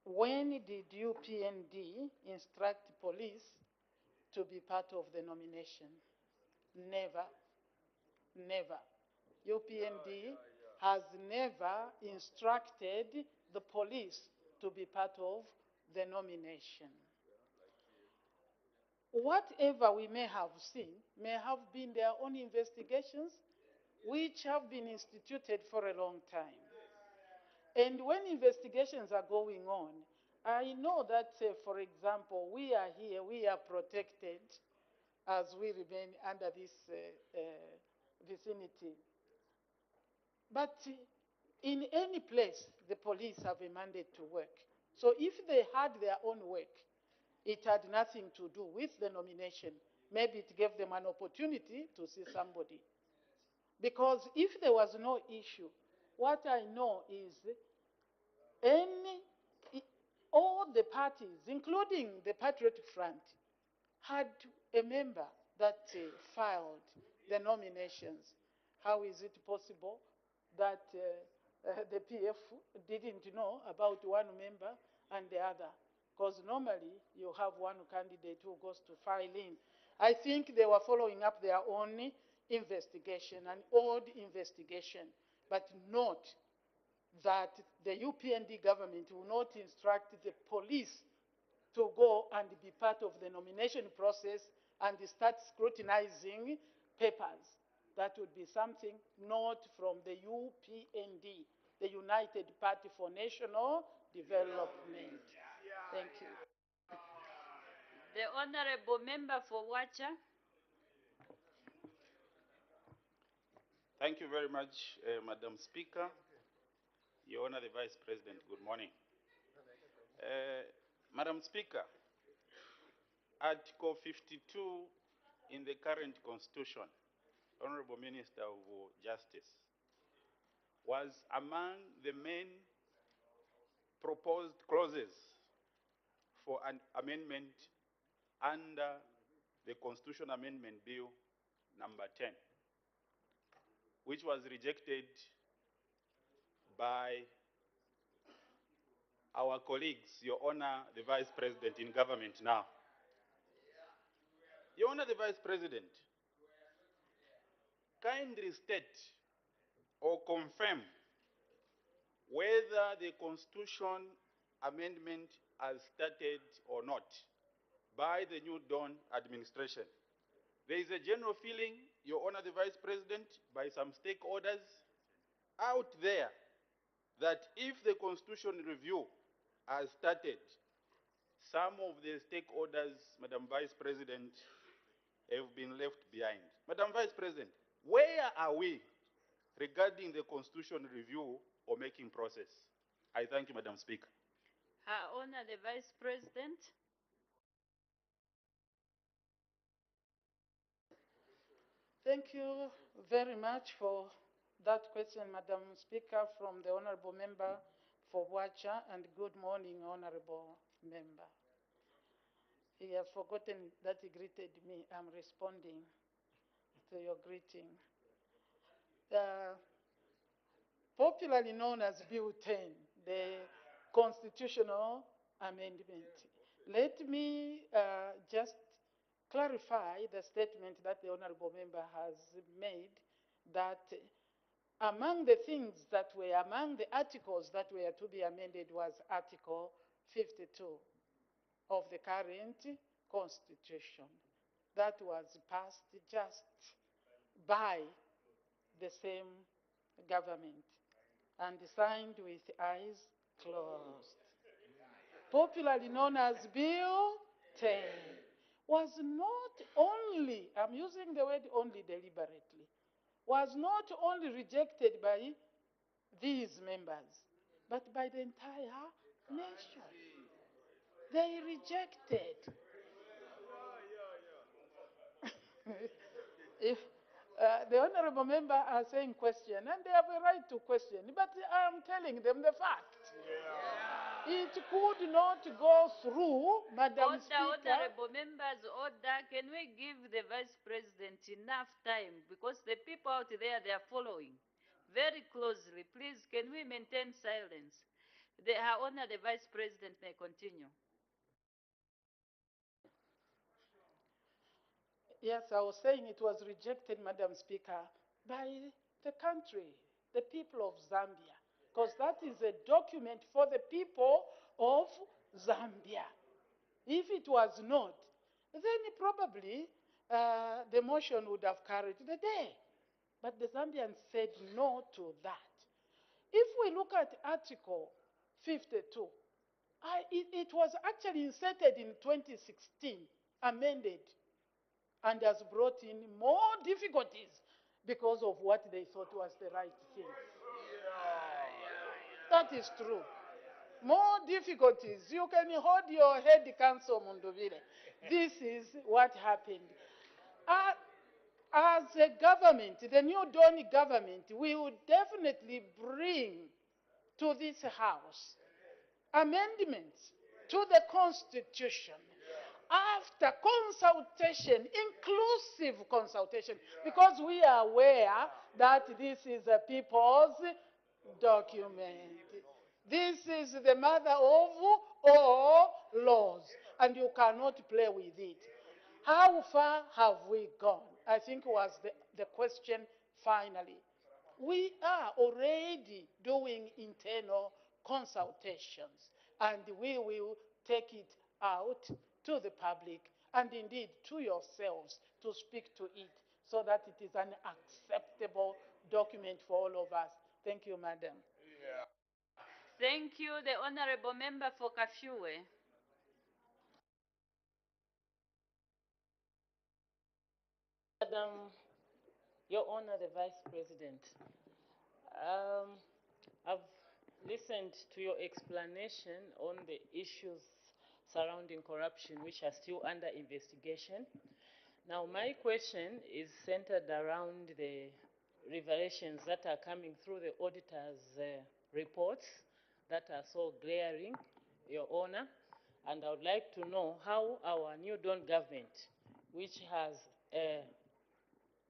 When did UPND instruct police to be part of the nomination? Never. Never. UPND has never instructed the police to be part of the nomination. Whatever we may have seen may have been their own investigations, which have been instituted for a long time. And when investigations are going on, I know that, for example, we are here, we are protected as we remain under this vicinity. But in any place, the police have a mandate to work. So if they had their own work, it had nothing to do with the nomination. Maybe it gave them an opportunity to see somebody. Because if there was no issue, what I know is all the parties, including the Patriotic Front, had a member that filed the nominations. How is it possible that the PF didn't know about one member and the other? Because normally you have one candidate who goes to file in. I think they were following up their own investigation, an old investigation, but not that the UPND government will not instruct the police to go and be part of the nomination process and start scrutinizing papers. That would be something not from the UPND, the United Party for National Development. Thank you. The Honorable Member for Wacha. Thank you very much, Madam Speaker. Your Honor, the Vice President, good morning. Madam Speaker, Article 52 in the current constitution, Honorable Minister of Justice, was among the main proposed clauses for an amendment under the Constitution Amendment Bill number 10, which was rejected by our colleagues, Your Honor, the Vice President in government now. Your Honor, the Vice President, kindly state or confirm whether the Constitution amendment has started or not by the New Dawn administration. There is a general feeling, Your Honor, the Vice President, by some stakeholders out there that if the Constitution review has started, some of the stakeholders, Madam Vice President, have been left behind. Madam Vice President, where are we regarding the Constitution review or making process? I thank you, Madam Speaker. Her Honor, the Vice President. Thank you very much for that question, Madam Speaker, from the Honorable Member for Wacha, and good morning, Honorable Member. He has forgotten that he greeted me. I'm responding to your greeting. Popularly known as Bill 10, the constitutional amendment. Let me just clarify the statement that the Honorable Member has made, that among the things that were, among the articles that were to be amended was Article 52 of the current Constitution that was passed just by the same government and signed with eyes closed. Popularly known as Bill 10, was not only, I'm using the word only deliberately, was not only rejected by these members, but by the entire nation. They rejected. If the honorable member are saying question, and they have a right to question, but I'm telling them the fact. It could not go through, Madam Speaker. Honorable members, order. Can we give the Vice President enough time? Because the people out there, they are following very closely. Please, can we maintain silence? Her Honor, the Vice President may continue. Yes, I was saying it was rejected, Madam Speaker, by the country, the people of Zambia, because that is a document for the people of Zambia. If it was not, then probably the motion would have carried the day. But the Zambians said no to that. If we look at Article 52, it was actually inserted in 2016, amended, and has brought in more difficulties because of what they thought was the right thing. That is true. More difficulties. You can hold your head, Council Munduvire. This is what happened. As a government, the New Dawn government, we would definitely bring to this House amendments to the Constitution after consultation, inclusive consultation, because we are aware that this is a people's document. This is the mother of all laws, and you cannot play with it. How far have we gone? I think was the question finally. We are already doing internal consultations, and we will take it out to the public and indeed to yourselves to speak to it so that it is an acceptable document for all of us. Thank you, Madam. Thank you, the Honorable Member for Kafue. Madam, Your Honor, the Vice President, I've listened to your explanation on the issues surrounding corruption, which are still under investigation. Now, my question is centered around the revelations that are coming through the auditor's reports that are so glaring, Your Honor. And I would like to know how our new Dawn government, which has a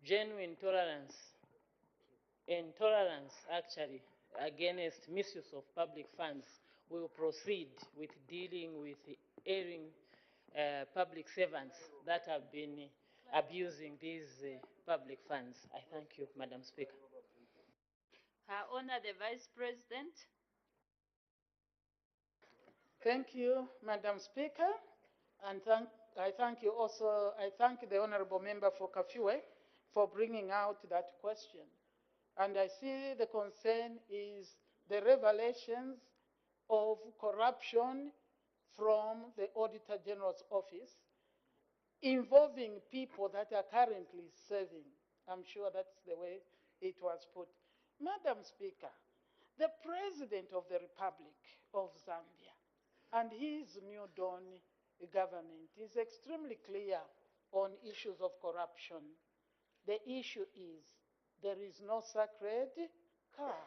genuine intolerance actually against misuse of public funds, will proceed with dealing with erring public servants that have been abusing these public funds. I thank you, Madam Speaker. Her Honor, the Vice President. Thank you, Madam Speaker, and I thank you also. I thank the honourable member for Kafue for bringing out that question. And I see the concern is the revelations of corruption from the Auditor General's office involving people that are currently serving. I'm sure that's the way it was put. Madam Speaker, the President of the Republic of Zambia and his new Dawn government is extremely clear on issues of corruption. The issue is there is no sacred cow.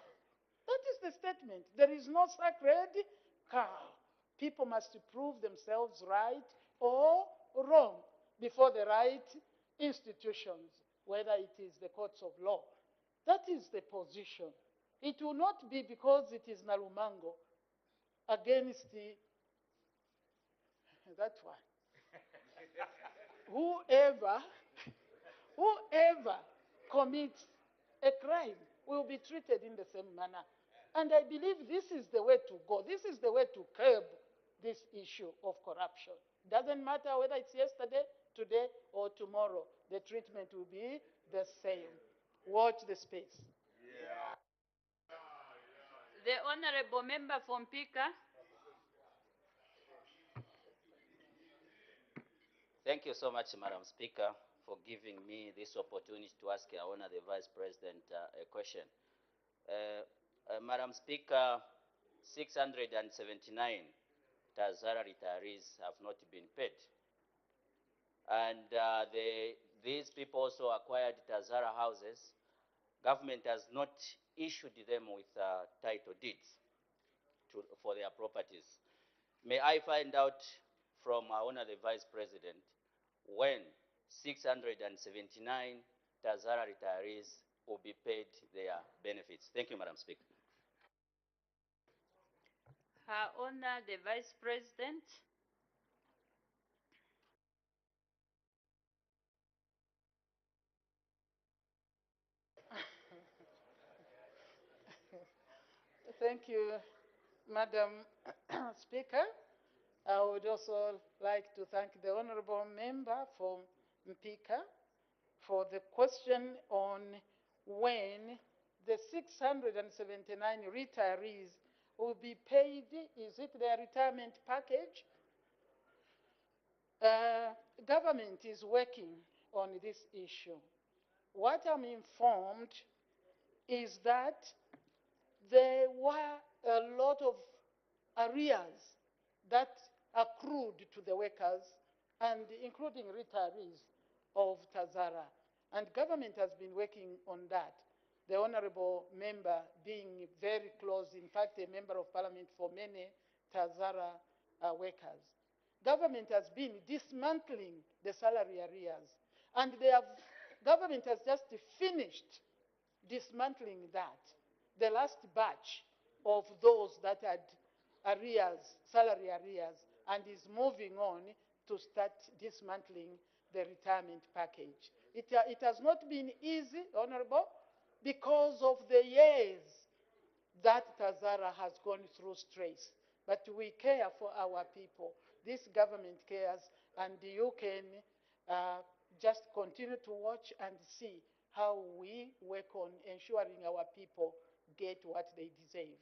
That is the statement. There is no sacred cow. People must prove themselves right or wrong before the right institutions, whether it is the courts of law. That is the position. It will not be because it is Nalumango against that one. Whoever commits a crime will be treated in the same manner. And I believe this is the way to go. This is the way to curb this issue of corruption. Doesn't matter whether it's yesterday, today, or tomorrow. The treatment will be the same. Watch the space. The Honourable Member from Pika. Thank you so much, Madam Speaker, for giving me this opportunity to ask Your Honor the Vice President a question. Madam Speaker, 679 Tazara retirees have not been paid. And these people also acquired Tazara houses. Government has not issued them with title deeds for their properties. May I find out from our Honor the Vice President when 679 Tazara retirees will be paid their benefits? Thank you, Madam Speaker. Her Honor the Vice President. Thank you, Madam Speaker. I would also like to thank the honourable member from Mpika for the question on when the 679 retirees will be paid. Is it their retirement package? Government is working on this issue. What I'm informed is that there were a lot of arrears that accrued to the workers, and including retirees of Tazara. And government has been working on that. The honourable member being very close, in fact, a member of parliament for many Tazara workers. Government has been dismantling the salary arrears, and government has just finished dismantling that. The last batch of those that had arrears, salary arrears, and is moving on to start dismantling the retirement package. It has not been easy, Honourable, because of the years that Tazara has gone through stress. But we care for our people. This government cares, and you can just continue to watch and see how we work on ensuring our people get what they deserve.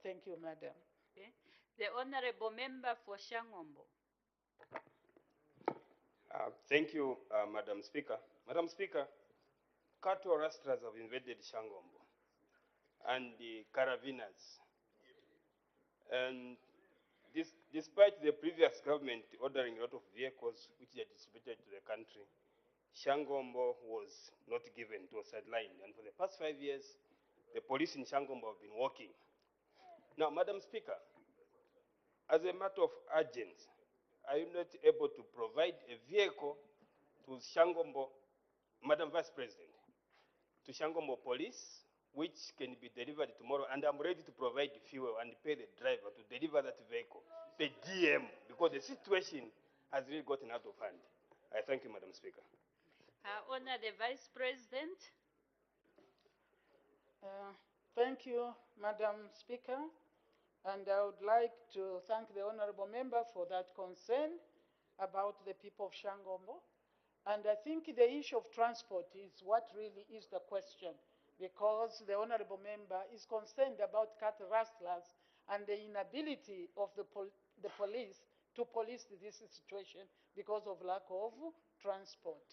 Thank you, Madam. Okay. The Honourable Member for Shangombo. Thank you, Madam Speaker. Madam Speaker, cattle rustlers have invaded Shangombo and the carabineers. And despite the previous government ordering a lot of vehicles which they distributed to the country, Shangombo was not given, it was sidelined. And for the past 5 years, the police in Shangombo have been working. Now, Madam Speaker, as a matter of urgency, are you not able to provide a vehicle to Shangombo, Madam Vice President, to Shangombo Police, which can be delivered tomorrow? And I'm ready to provide fuel and pay the driver to deliver that vehicle, the DM, because the situation has really gotten out of hand. I thank you, Madam Speaker. Honor the Vice President. Thank you, Madam Speaker. And I would like to thank the Honorable Member for that concern about the people of Shangombo. And I think the issue of transport is what really is the question, because the Honorable Member is concerned about cat rustlers and the inability of the police to police this situation because of lack of transport.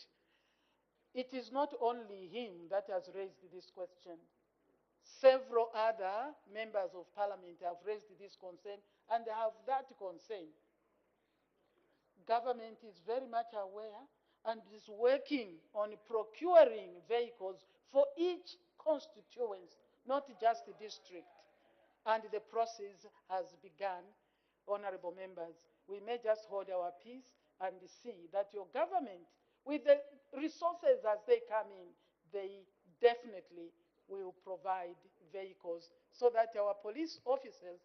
It is not only him that has raised this question. Several other members of parliament have raised this concern and have that concern. Government is very much aware and is working on procuring vehicles for each constituency, not just the district. And the process has begun, honorable members. We may just hold our peace and see that your government, with the resources as they come in, they definitely will provide vehicles so that our police officers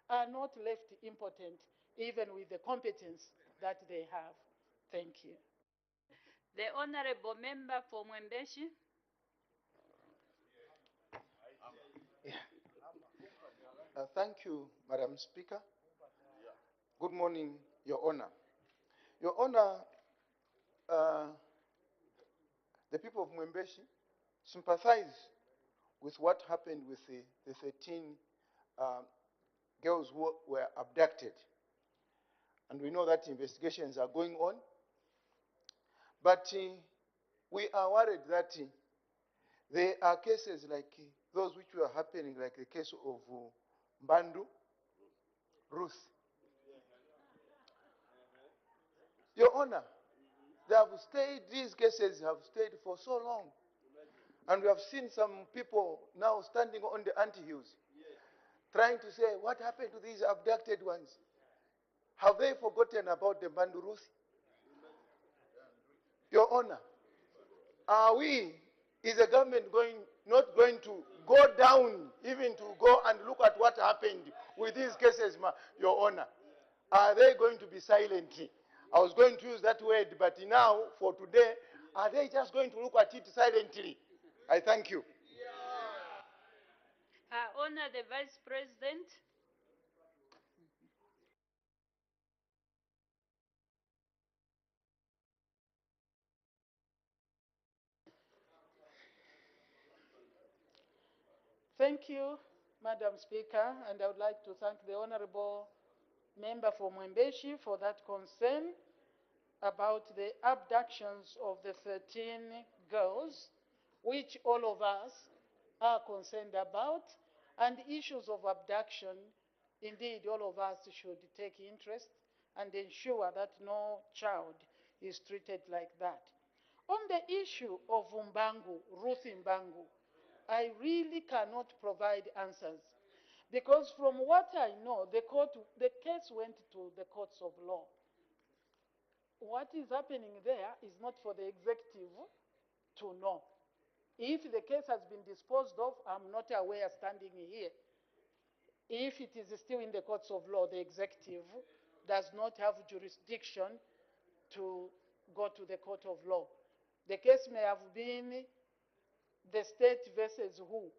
are not left impotent, even with the competence that they have. Thank you. The Honorable Member for Mwembeshi. Thank you, Madam Speaker. Good morning, Your Honor. Your Honor, the people of Mwembeshi sympathize with what happened with the 13 girls who were abducted. And we know that investigations are going on. But we are worried that there are cases like those which were happening, like the case of Mbandu, Ruth. Your Honor, these cases have stayed for so long. And we have seen some people now standing on the ant-hills, trying to say, what happened to these abducted ones? Have they forgotten about the Mbandu Ruth? Your Honor, is the government not going to go down, even to go and look at what happened with these cases, Your Honor? Are they going to be silent? I was going to use that word, but now, for today, are they just going to look at it silently? I thank you. Honor the Vice President. Thank you, Madam Speaker, and I would like to thank the Honorable Member for Mwembeshi for that concern about the abductions of the 13 girls, which all of us are concerned about, and issues of abduction, indeed, all of us should take interest and ensure that no child is treated like that. On the issue of Ruth Mbangu, I really cannot provide answers, because from what I know, the case went to the courts of law. What is happening there is not for the executive to know. If the case has been disposed of, I'm not aware standing here. If it is still in the courts of law, the executive does not have jurisdiction to go to the court of law. The case may have been the state versus who.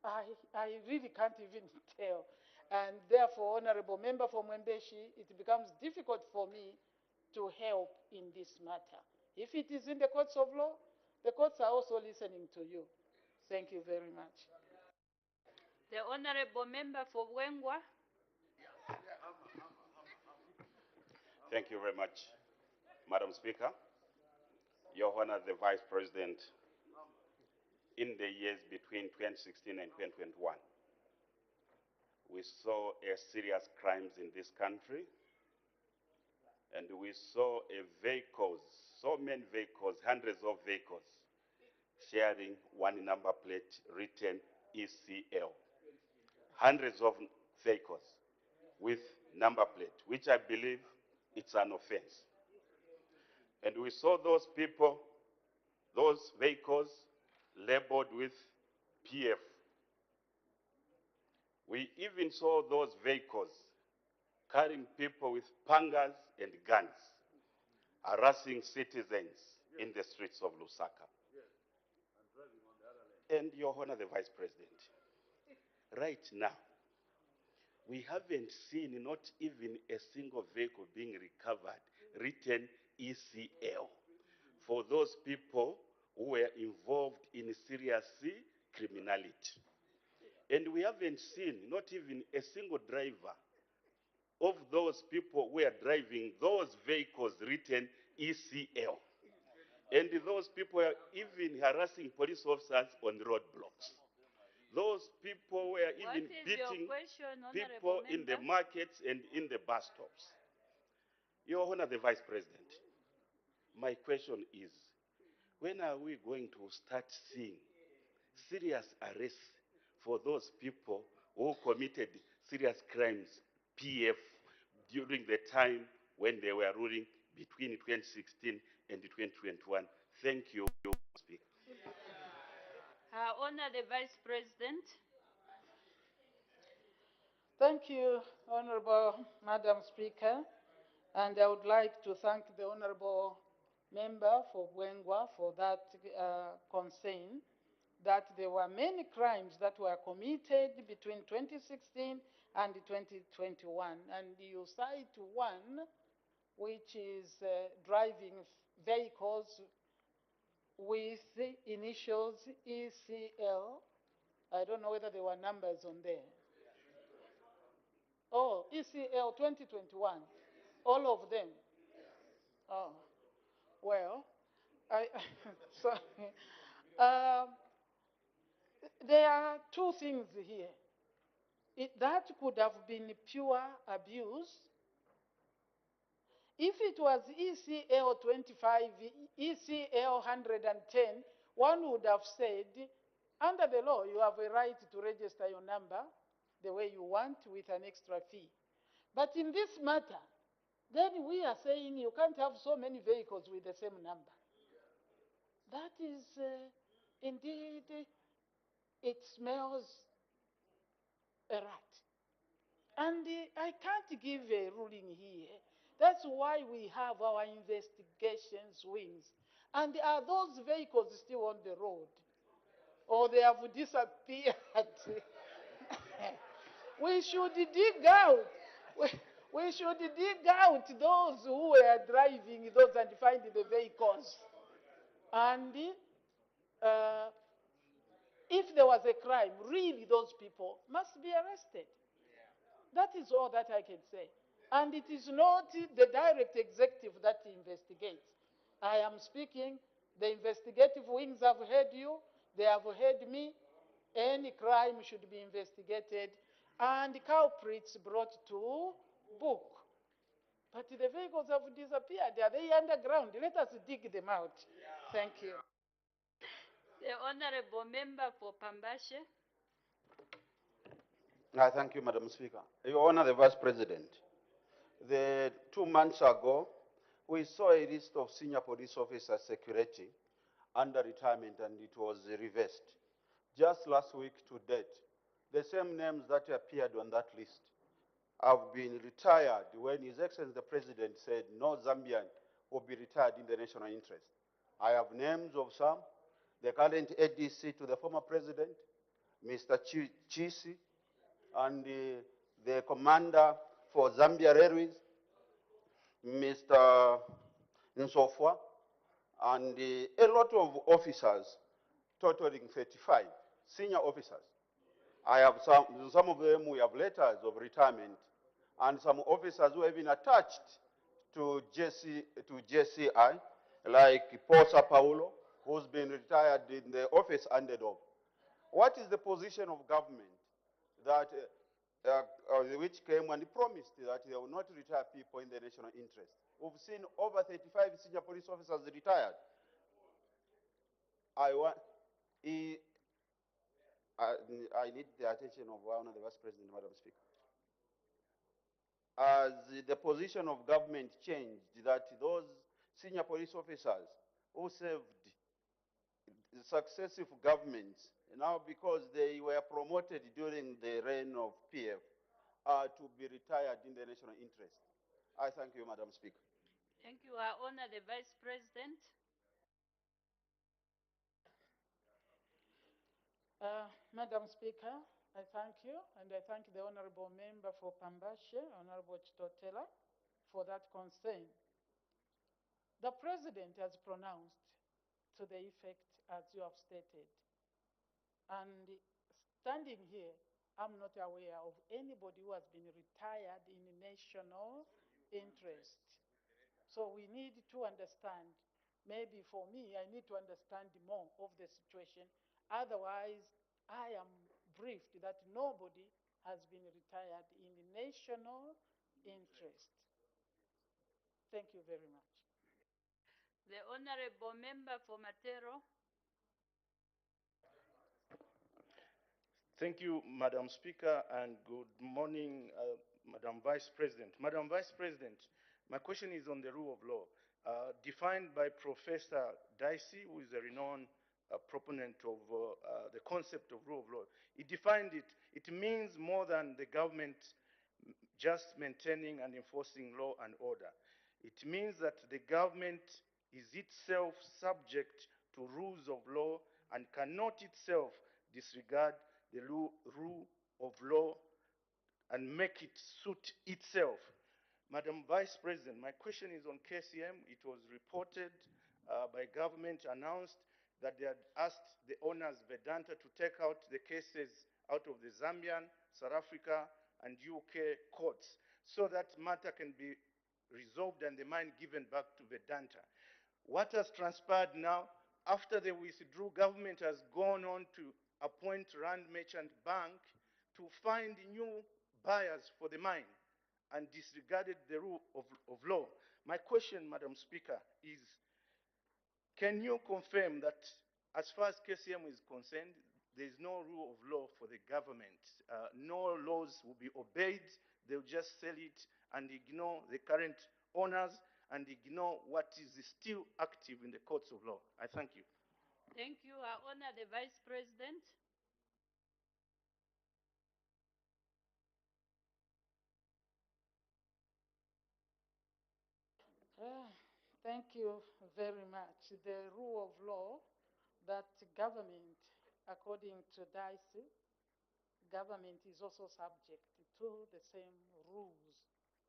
I really can't even tell. And therefore, Honorable Member for Mwembeshi, it becomes difficult for me to help in this matter. If it is in the courts of law, the courts are also listening to you. Thank you very much. The Honorable Member for Wengwa. Thank you very much, Madam Speaker. Your Honor, the Vice President, in the years between 2016 and 2021, we saw a serious crimes in this country, and we saw vehicles so many vehicles, hundreds of vehicles, sharing one number plate written ECL. Hundreds of vehicles with number plate, which I believe it's an offense. And we saw those people, those vehicles labeled with PF. We even saw those vehicles carrying people with pangas and guns, harassing citizens in the streets of Lusaka. And Your Honor, the Vice President, right now, we haven't seen not even a single vehicle being recovered, written ECL, for those people who were involved in serious criminality. And we haven't seen not even a single driver of those people who were driving those vehicles written ECL. And those people were even harassing police officers on roadblocks. Those people were even beating people in the markets and in the bus stops. Your Honor, the Vice President, my question is, when are we going to start seeing serious arrests for those people who committed serious crimes, PF, during the time when they were ruling between 2016 and 2021? Thank you, Speaker. Her Honor, the Vice President. Thank you, Honorable Madam Speaker. And I would like to thank the Honorable Member for Bwengwa for that concern, that there were many crimes that were committed between 2016 and 2021. And you cite one, which is driving vehicles with the initials ECL. I don't know whether there were numbers on there. Oh, ECL 2021, all of them. Oh, well, sorry. There are two things here. That could have been pure abuse. If it was ECL 25, ECL 110, one would have said, under the law, you have a right to register your number the way you want with an extra fee. But in this matter, then we are saying you can't have so many vehicles with the same number. That is indeed, it smells a rat. And I can't give a ruling here. That's why we have our investigations wings. And are those vehicles still on the road? Or they have disappeared? We should dig out. We should dig out those who were driving those and find the vehicles. And if there was a crime, really those people must be arrested. That is all that I can say. And it is not the direct executive that investigates. I am speaking, the investigative wings have heard you, they have heard me. Any crime should be investigated and culprits brought to book. But the vehicles have disappeared. Are they underground? Let us dig them out. Thank you. The Honorable Member for Pambashe. Thank you, Madam Speaker. Your Honor, the Vice President, 2 months ago, we saw a list of senior police officers security under retirement, and it was reversed. Just last week to date, the same names that appeared on that list have been retired when His Excellency the President said no Zambian will be retired in the national interest. I have names of some, the current ADC to the former President, Mr. Chisi, and the commander for Zambia Railways, Mr. Nsofwa, and a lot of officers, totaling 35 senior officers. I have some of them, we have letters of retirement, and some officers who have been attached to JCI, like Posa Paulo, who's been retired in the office ended up. What is the position of government that which came and promised that they will not retire people in the national interest? We've seen over 35 senior police officers retired. I need the attention of one of the Vice President, Madam Speaker. As the position of government changed, that those senior police officers who served successive governments, now because they were promoted during the reign of PF, are to be retired in the national interest. I thank you, Madam Speaker. Thank you. I honor the Vice President. Madam Speaker, I thank you, and I thank the Honorable Member for Pambashe, Honorable Chitotela, for that concern. The President has pronounced to the effect as you have stated. And standing here, I'm not aware of anybody who has been retired in national interest. So we need to understand, maybe for me, I need to understand more of the situation. Otherwise, I am briefed that nobody has been retired in national interest. Thank you very much. The Honorable Member for Matero. Thank you, Madam Speaker, and good morning, Madam Vice President. Madam Vice President, my question is on the rule of law. Defined by Professor Dicey, who is a renowned proponent of the concept of rule of law. He defined it. It means more than the government just maintaining and enforcing law and order. It means that the government is itself subject to rules of law and cannot itself disregard the rule of law and make it suit itself. Madam Vice President, my question is on KCM. It was reported by government, announced that they had asked the owners, Vedanta, to take out the cases out of the Zambian, South Africa, and UK courts so that matter can be resolved and the mine given back to Vedanta. What has transpired now, after they withdrew, government has gone on to appoint Rand Merchant Bank to find new buyers for the mine and disregarded the rule of law. My question, Madam Speaker, is can you confirm that as far as KCM is concerned, there is no rule of law for the government? No laws will be obeyed. They'll just sell it and ignore the current owners and ignore what is still active in the courts of law. I thank you. Thank you. I honor the Vice President. Thank you very much. The rule of law that government, according to Dicey, government is also subject to the same rules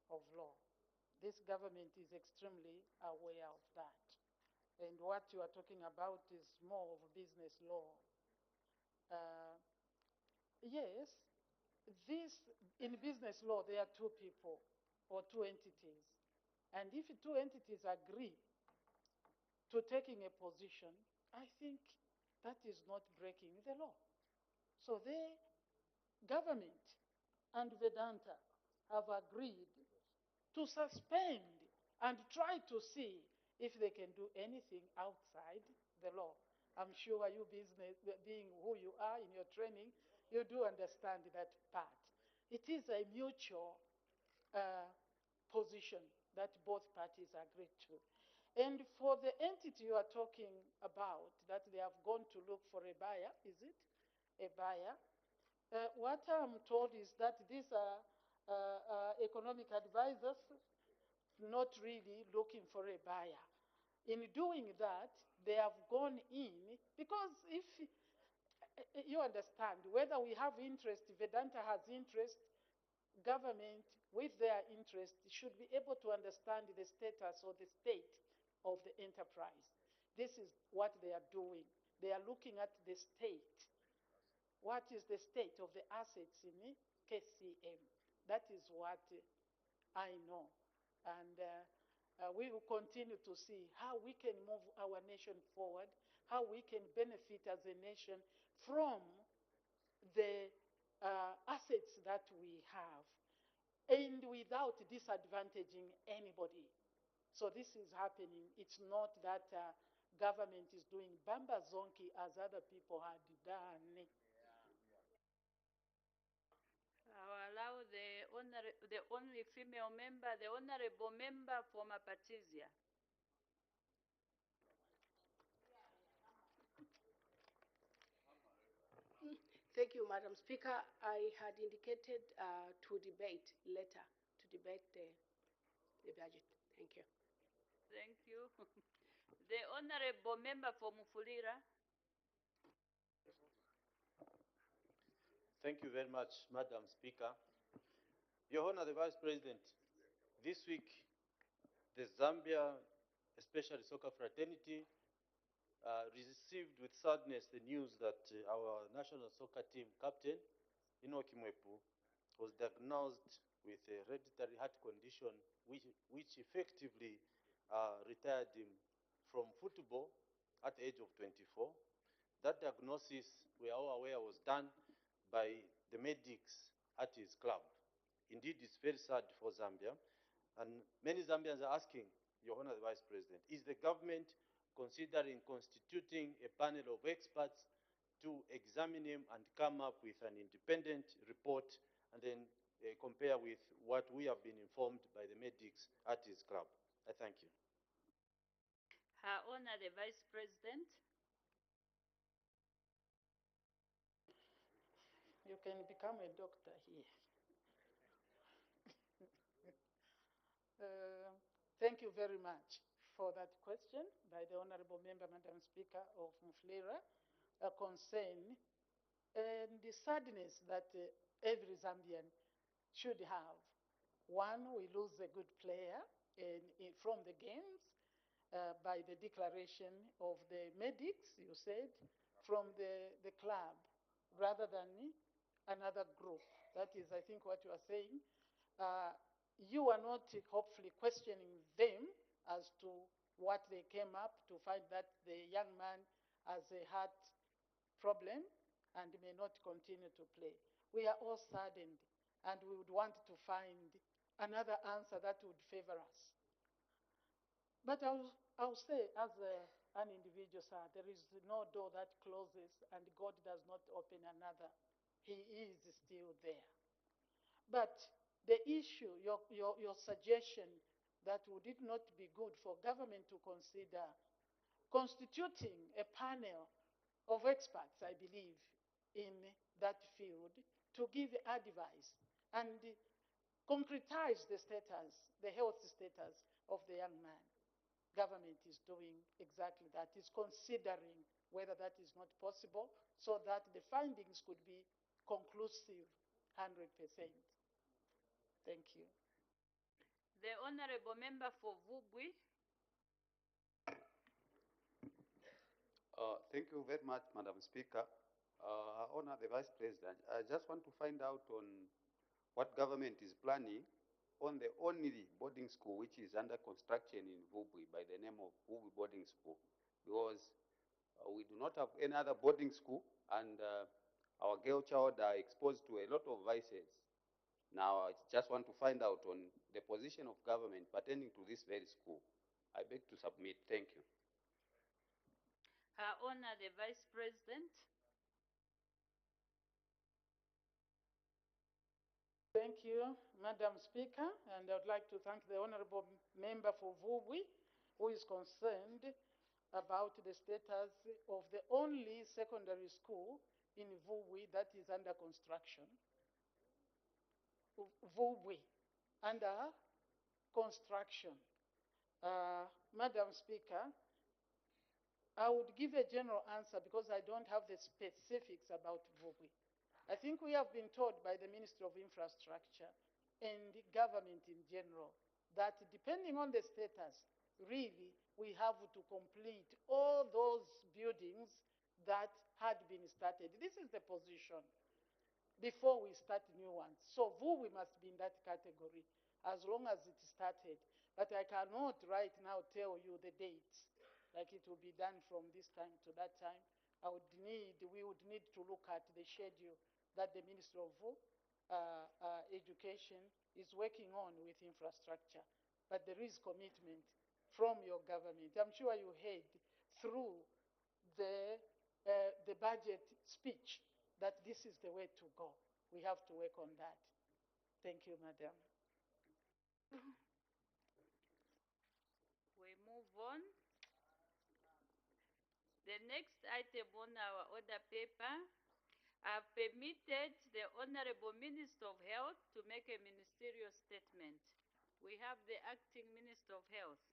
of law. This government is extremely aware of that. And what you are talking about is more of business law. Yes, in business law, there are two people or two entities. And if two entities agree to taking a position, I think that is not breaking the law. So the government and Vedanta have agreed to suspend and try to see if they can do anything outside the law. I'm sure you business, being who you are in your training, you do understand that part. It is a mutual position that both parties agreed to. And for the entity you are talking about, that they have gone to look for a buyer, is it? A buyer. What I'm told is that these are economic advisors not really looking for a buyer. In doing that, they have gone in, because if you understand, whether we have interest, Vedanta has interest, government with their interest should be able to understand the status or the state of the enterprise. This is what they are doing. They are looking at the state. What is the state of the assets in KCM? That is what I know. And we will continue to see how we can move our nation forward, how we can benefit as a nation from the assets that we have, and without disadvantaging anybody. So this is happening. It's not that government is doing bamba zonki as other people had done. I'll allow the only female member, the honorable member for Mapatizia. Thank you, Madam Speaker. I had indicated to debate later, to debate the budget. Thank you. Thank you. The honorable member for Mufulira. Thank you very much, Madam Speaker. Your Honor, the Vice President, this week, the Zambia, especially soccer fraternity, received with sadness the news that our national soccer team captain, Inoki Mwepu, was diagnosed with a hereditary heart condition which effectively retired him from football at the age of 24. That diagnosis, we are all aware, was done by the medics at his club. Indeed, it's very sad for Zambia. And many Zambians are asking, Your Honor, the Vice President, is the government considering constituting a panel of experts to examine him and come up with an independent report and then compare with what we have been informed by the medics at his club? I thank you. Her Honor, the Vice President. You can become a doctor here. Thank you very much for that question by the Honorable Member, Madam Speaker of Mufulira, a concern and the sadness that every Zambian should have. One, we lose a good player from the games by the declaration of the medics, you said, from the club, rather than another group. That is, I think, what you are saying. You are not hopefully questioning them as to what they came up to find that the young man has a heart problem and may not continue to play. We are all saddened, and we would want to find another answer that would favor us. But I'll say, as an individual, sir, there is no door that closes and God does not open another. He is still there. But the issue, your suggestion that would it not be good for government to consider constituting a panel of experts, I believe, in that field to give advice and concretize the status, the health status of the young man. Government is doing exactly that, is considering whether that is not possible so that the findings could be conclusive 100%. Thank you. The Honorable Member for Vubwi. Thank you very much, Madam Speaker. Honor the Vice President, I just want to find out on what government is planning on the only boarding school which is under construction in Vubwi by the name of Vubwi Boarding School, because we do not have any other boarding school, and our girl child are exposed to a lot of vices. Now, I just want to find out on the position of government pertaining to this very school. I beg to submit. Thank you. Her Honor, the Vice President. Thank you, Madam Speaker, and I would like to thank the Honorable Member for Vubwi, who is concerned about the status of the only secondary school in Vubwi that is under construction. Vubwi, under construction. Madam Speaker, I would give a general answer because I don't have the specifics about Vubwi. I think we have been told by the Ministry of Infrastructure and the government in general that depending on the status, really, we have to complete all those buildings that had been started. This is the position before we start new ones. So Vubwi must be in that category as long as it started. But I cannot right now tell you the dates, like it will be done from this time to that time. We would need to look at the schedule that the Ministry of Education is working on with infrastructure. But there is commitment from your government. I'm sure you heard through the budget speech that this is the way to go. We have to work on that. Thank you, Madam. We move on. The next item on our order paper, I've permitted the Honorable Minister of Health to make a ministerial statement. We have the Acting Minister of Health.